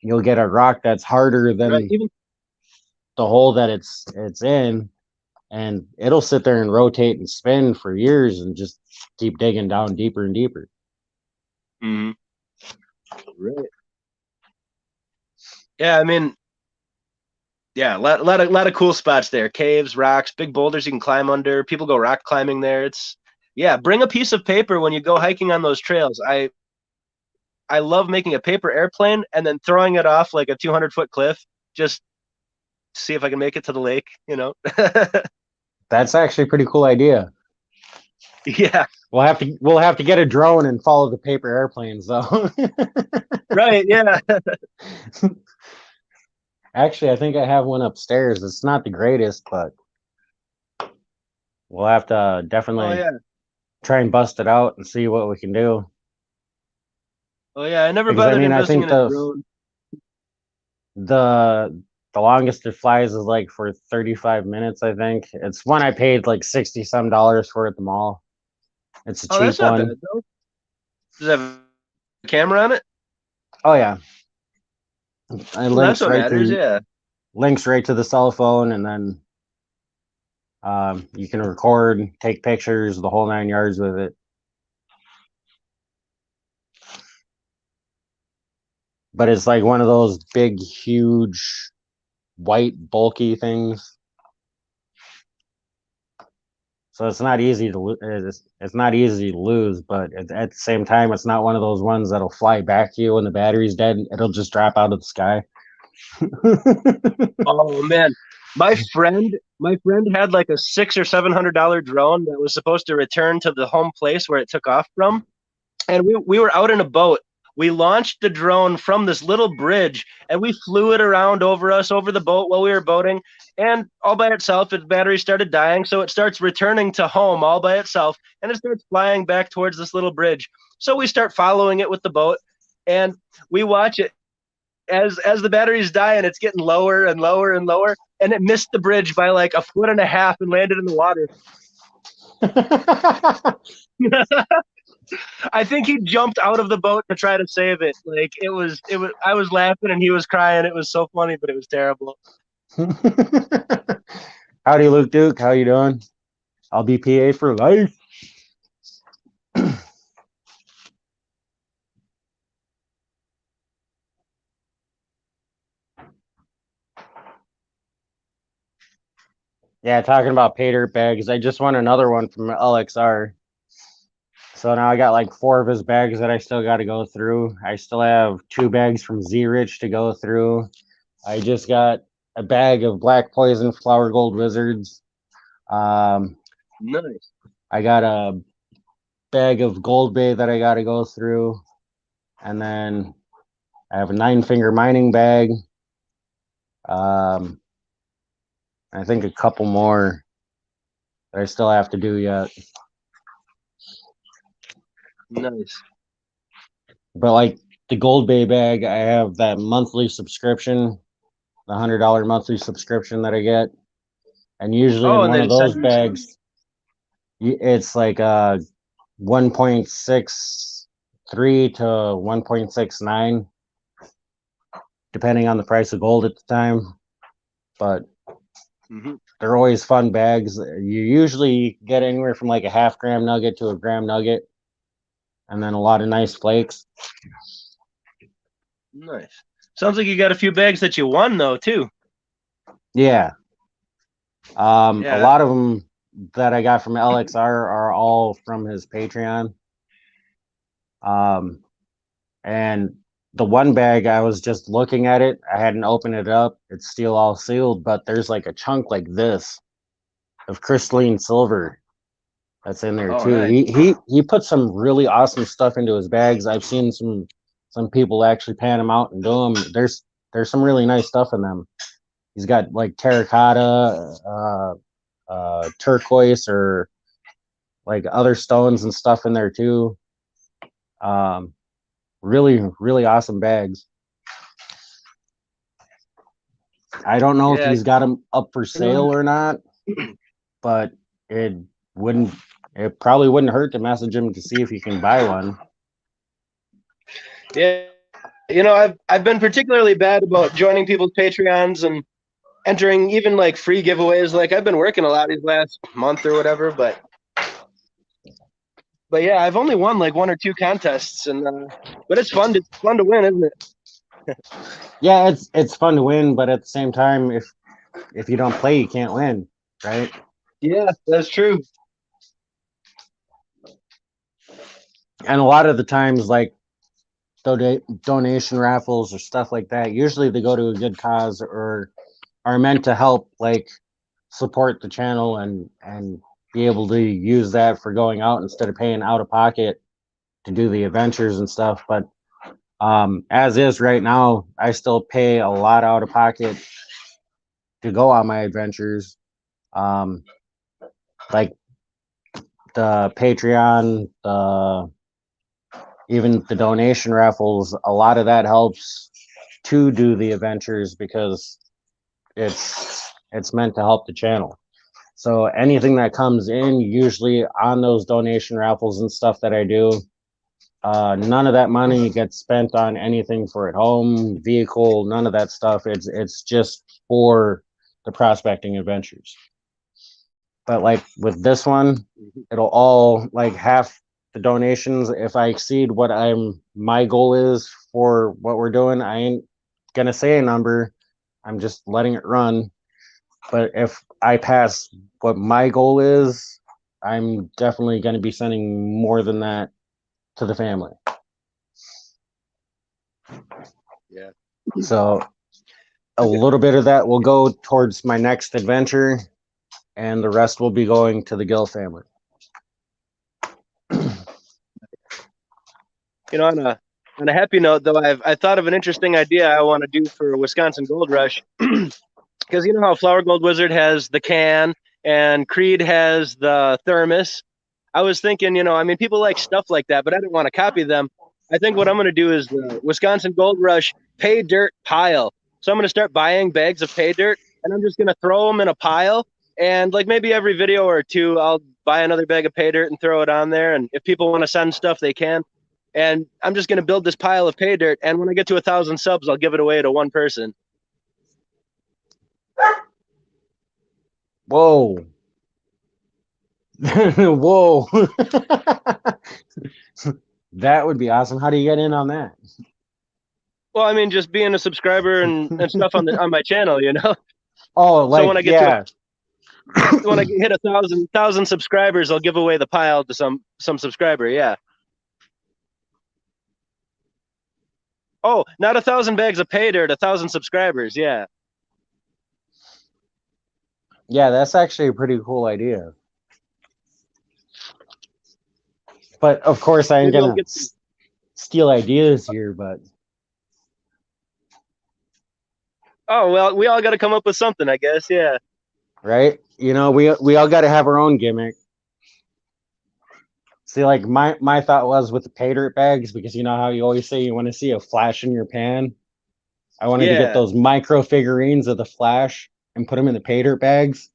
You'll get a rock that's harder than the hole that it's in, and it'll sit there and rotate and spin for years and just keep digging down deeper and deeper. Mm-hmm. Right. Yeah, I mean, yeah, a lot of cool spots there. Caves, rocks, big boulders you can climb under. People go rock climbing there. Bring a piece of paper when you go hiking on those trails. I love making a paper airplane and then throwing it off like a 200-foot cliff, just to see if I can make it to the lake, That's actually a pretty cool idea. Yeah. We'll have to get a drone and follow the paper airplanes though. Right, yeah. Actually, I think I have one upstairs. It's not the greatest, but we'll have to definitely try and bust it out and see what we can do. Oh yeah, I never bothered investing in a drone. The longest it flies is like for 35 minutes, I think. It's one I paid like $60 some for at the mall. It's a cheap that's not one. bad, though. Does it have a camera on it? Oh yeah. That's what matters, yeah. Links right to the cell phone, and then you can record, take pictures, the whole 9 yards with it. but it's like one of those big, huge, white, bulky things. So it's not easy to it's not easy to lose, but at the same time, it's not one of those ones that'll fly back to you when the battery's dead. It'll just drop out of the sky. Oh man, my friend had like a $600 or $700 drone that was supposed to return to the home place where it took off from, and we were out in a boat. We launched the drone from this little bridge and we flew it around over us, over the boat while we were boating. And all by itself, its battery started dying. So it starts returning to home all by itself and it starts flying back towards this little bridge. So we start following it with the boat and we watch it as the battery's dying. It's getting lower and lower and lower. And it missed the bridge by like 1.5 feet and landed in the water. I think he jumped out of the boat to try to save it. Like it was. I was laughing and he was crying. It was so funny, but it was terrible. Howdy, Luke Duke. How you doing? I'll be PA for life. Yeah, talking about pay dirt bags. I just won another one from LXR. So now I got like 4 of his bags that I still got to go through. I still have 2 bags from Z Rich to go through. I just got a bag of Black Poison Flower Gold Wizards. Nice. I got a bag of Gold Bay that I got to go through. And then I have a 9-finger mining bag. I think a couple more that I still have to do yet. Nice. But like the Gold Bay bag, I have that monthly subscription, the $100 monthly subscription that I get. And usually in one of those bags, it's like 1.63 to 1.69, depending on the price of gold at the time. But they're always fun bags. You usually get anywhere from like a 0.5 gram nugget to a gram nugget, and then a lot of nice flakes. Nice. Sounds like you got a few bags that you won though too. Yeah. A lot of them that I got from LXR are all from his Patreon. And the one bag, I was just looking at it. I hadn't opened it up. It's still all sealed, but there's like a chunk like this of crystalline silver that's in there too. Nice. He put some really awesome stuff into his bags. I've seen some people actually pan them out and do them. There's some really nice stuff in them. He's got like terracotta, turquoise, or like other stones and stuff in there too. Really, really awesome bags. I don't know if he's got them up for sale or not, but it probably wouldn't hurt to message him to see if he can buy one. Yeah, you know, I've been particularly bad about joining people's Patreons and entering even like free giveaways. Like I've been working a lot these last month or whatever, but yeah, I've only won like 1 or 2 contests, and but it's fun. It's fun to win, isn't it? Yeah, it's fun to win, but at the same time, if you don't play, you can't win, right? Yeah, that's true. And a lot of the times, like donation raffles or stuff like that, usually they go to a good cause or are meant to help like support the channel and be able to use that for going out instead of paying out of pocket to do the adventures and stuff. But as is right now, I still pay a lot out of pocket to go on my adventures. Like the Patreon, even the donation raffles, a lot of that helps to do the adventures because it's meant to help the channel. So anything that comes in, usually on those donation raffles and stuff that I do, none of that money gets spent on anything for at home, vehicle, none of that stuff. It's just for the prospecting adventures. But like with this one, it'll all like half the donations, if I exceed what my goal is for what we're doing. I ain't gonna say a number. I'm just letting it run. But if I pass what my goal is, I'm definitely going to be sending more than that to the family. Yeah. So a little bit of that will go towards my next adventure, and the rest will be going to the Gill family. You know, on a happy note, though, I thought of an interesting idea I want to do for Wisconsin Gold Rush. Because you know how Flower Gold Wizard has the can and Creed has the thermos. I was thinking, you know, I mean, people like stuff like that, but I didn't want to copy them. I think what I'm going to do is the Wisconsin Gold Rush pay dirt pile. So I'm going to start buying bags of pay dirt, and I'm just going to throw them in a pile. And like maybe every video or two, I'll buy another bag of pay dirt and throw it on there. And if people want to send stuff, they can. And I'm just going to build this pile of pay dirt. And when I get to 1,000 subs, I'll give it away to one person. Whoa. Whoa. That would be awesome. How do you get in on that? Well, I mean, just being a subscriber and stuff on my channel, you know. Oh, like, so when I get yeah. when I hit 1,000 subscribers, I'll give away the pile to some subscriber. Yeah. Oh, not 1,000 bags of pay dirt, 1,000 subscribers. Yeah. Yeah, that's actually a pretty cool idea. But of course, I ain't gonna steal ideas here, but. Oh, well, we all got to come up with something, I guess. Yeah. Right? You know, we all got to have our own gimmick. See, like my thought was with the pay dirt bags, because you know how you always say you want to see a flash in your pan. I wanted to get those micro figurines of the Flash and put them in the pay dirt bags.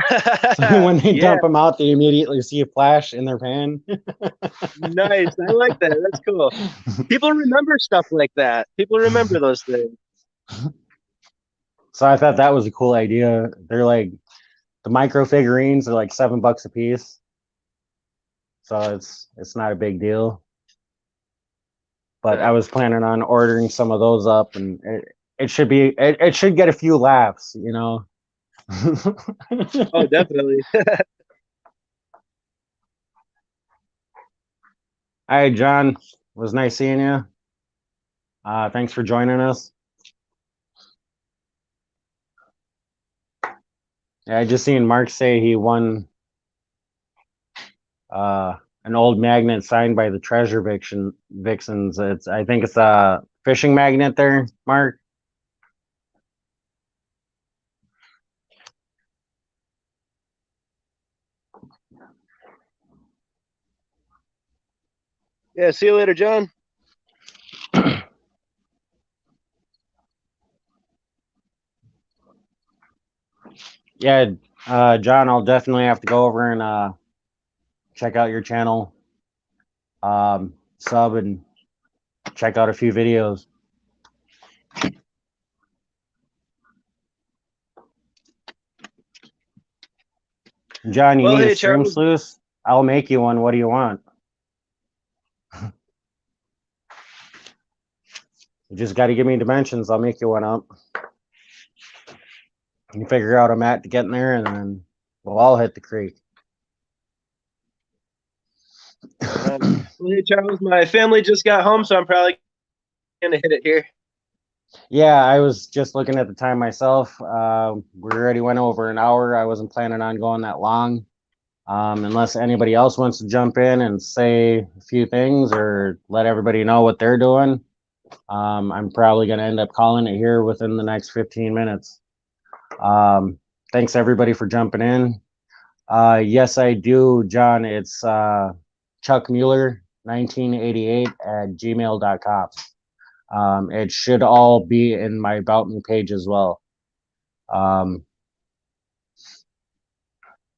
So when they dump them out, they immediately see a Flash in their pan. Nice. I like that. That's cool. People remember stuff like that. People remember those things. So I thought that was a cool idea. They're like, the micro figurines are like $7 a piece. So it's not a big deal. But I was planning on ordering some of those up, and it should get a few laughs, you know. Oh, definitely. All right, John, it was nice seeing you. Thanks for joining us. Yeah, I just seen Mark say he won an old magnet signed by the Treasure Vixens. I think it's a fishing magnet there, Mark. Yeah, see you later, John. Yeah, John, I'll definitely have to go over and check out your channel, sub, and check out a few videos. John, you need a stream sluice? I'll make you one. What do you want? You just got to give me dimensions. I'll make you one up. You figure out a mat to get in there, and then we'll all hit the creek. Well, hey, Charles, my family just got home, so I'm probably going to hit it here. Yeah, I was just looking at the time myself. We already went over an hour. I wasn't planning on going that long. Unless anybody else wants to jump in and say a few things or let everybody know what they're doing. I'm probably going to end up calling it here within the next 15 minutes. Thanks everybody for jumping in. Yes, I do, John. It's Chuck Mueller 1988 at gmail.com. It should all be in my About Me page as well.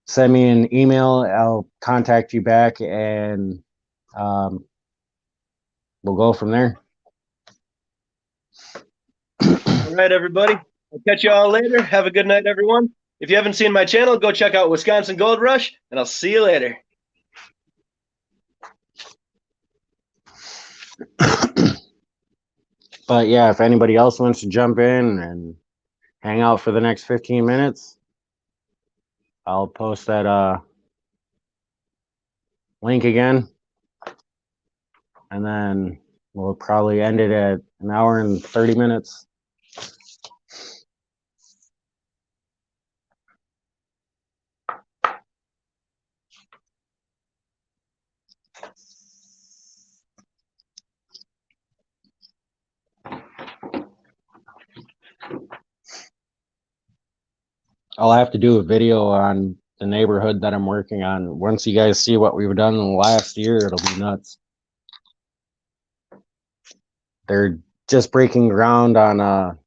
Send me an email. I'll contact you back, and we'll go from there. All right, everybody. I'll catch you all later. Have a good night, everyone. If you haven't seen my channel, go check out Wisconsin Gold Rush, and I'll see you later. But yeah, if anybody else wants to jump in and hang out for the next 15 minutes, I'll post that link again, and then we'll probably end it at an hour and 30 minutes. I'll have to do a video on the neighborhood that I'm working on. Once you guys see what we've done in the last year, it'll be nuts. They're just breaking ground on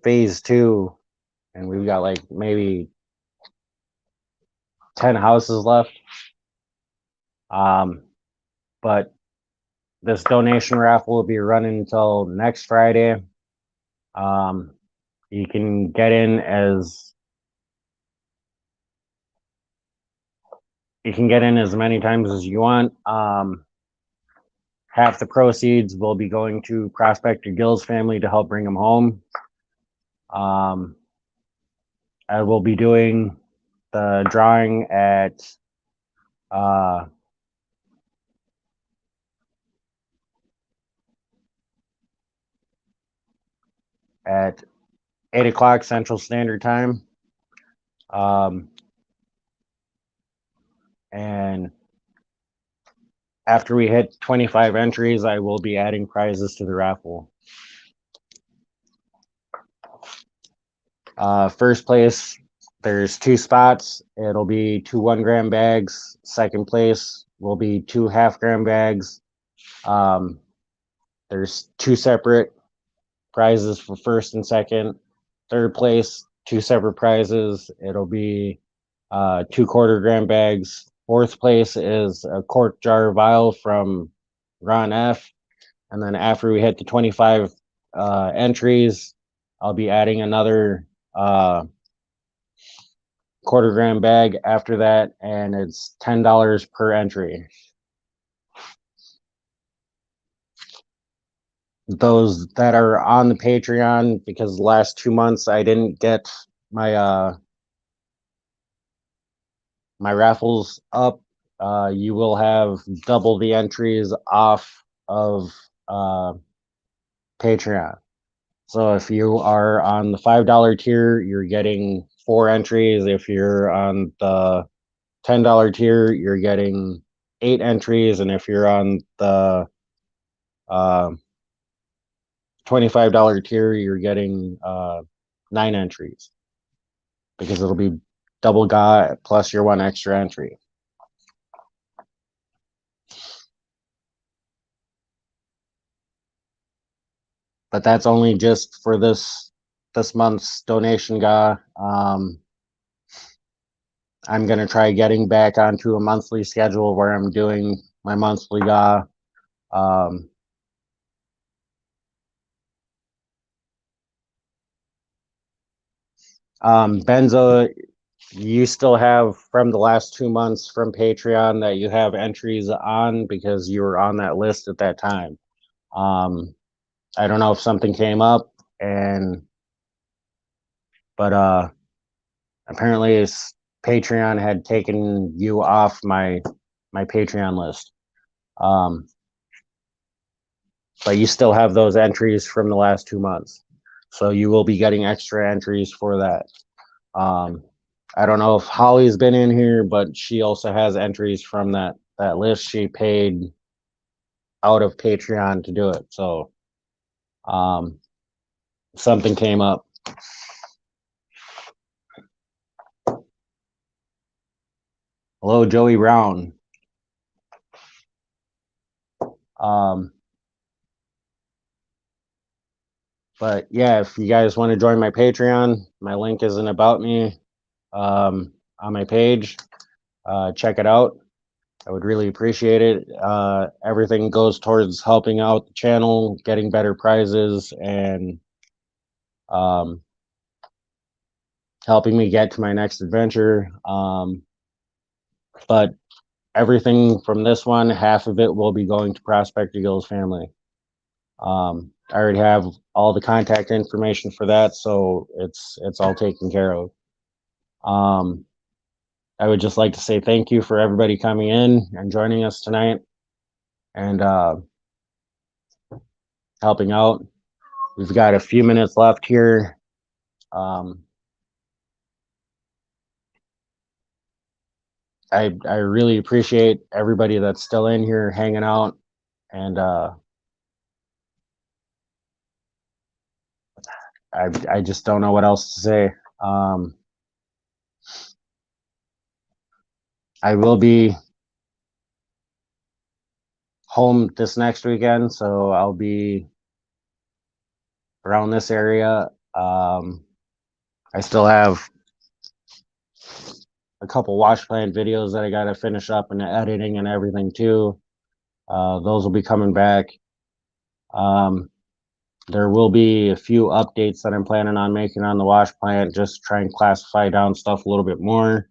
phase 2, and we've got like maybe 10 houses left. But this donation raffle will be running until next Friday. You can get in as many times as you want. Half the proceeds will be going to Prospector Gill's family to help bring them home. I will be doing the drawing at 8 o'clock Central Standard Time. And after we hit 25 entries, I will be adding prizes to the raffle. First place, there's 2 spots. It'll be 2 1-gram bags. Second place will be 2 half-gram bags. There's 2 separate prizes for first and second. Third place, 2 separate prizes. It'll be 2 1/4-gram bags. Fourth place is a cork jar vial from Ron F. And then after we hit the 25 entries, I'll be adding another 1/4-gram bag after that, and it's $10 per entry. Those that are on the Patreon, because the last 2 months I didn't get my my raffles up, you will have double the entries off of Patreon. So if you are on the $5 tier, you're getting 4 entries. If you're on the $10 tier, you're getting 8 entries. And if you're on the $25 tier, you're getting 9 entries, because it'll be double GA plus your 1 extra entry. But that's only just for this month's donation GA. I'm going to try getting back onto a monthly schedule where I'm doing my monthly GA. Benzo, you still have from the last 2 months from Patreon that you have entries on, because you were on that list at that time. I don't know if something came up, but apparently Patreon had taken you off my Patreon list. But you still have those entries from the last 2 months, so you will be getting extra entries for that. I don't know if Holly's been in here, but she also has entries from that list. She paid out of Patreon to do it, so something came up. Hello, Joey Brown. But yeah, if you guys want to join my Patreon, my link is in About Me on my page. Check it out. I would really appreciate it. Everything goes towards helping out the channel, getting better prizes, and helping me get to my next adventure. But everything from this one, half of it will be going to Prospector Gill's family. I already have all the contact information for that, so it's all taken care of. I would just like to say thank you for everybody coming in and joining us tonight and helping out. We've got a few minutes left here. I really appreciate everybody that's still in here hanging out, and I just don't know what else to say. I will be home this next weekend, so I'll be around this area. I still have a couple wash plant videos that I got to finish up and the editing and everything too. Those will be coming back. There will be a few updates that I'm planning on making on the wash plant, just try and classify down stuff a little bit more.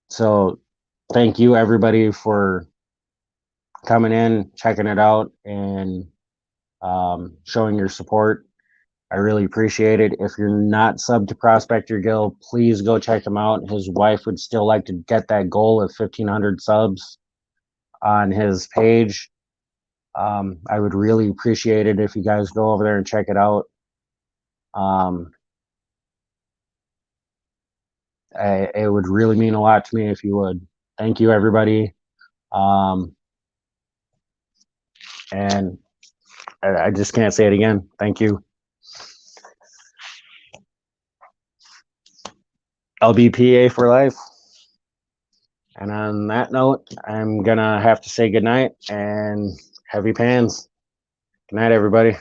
So thank you everybody for coming in, checking it out, and showing your support. I really appreciate it. If you're not subbed to Prospector Gill, please go check him out. His wife would still like to get that goal of 1,500 subs on his page. I would really appreciate it if you guys go over there and check it out. It would really mean a lot to me if you would. Thank you, everybody. And I just can't say it again. Thank you. LBPA for life. And on that note, I'm going to have to say goodnight and heavy pans. Good night, everybody.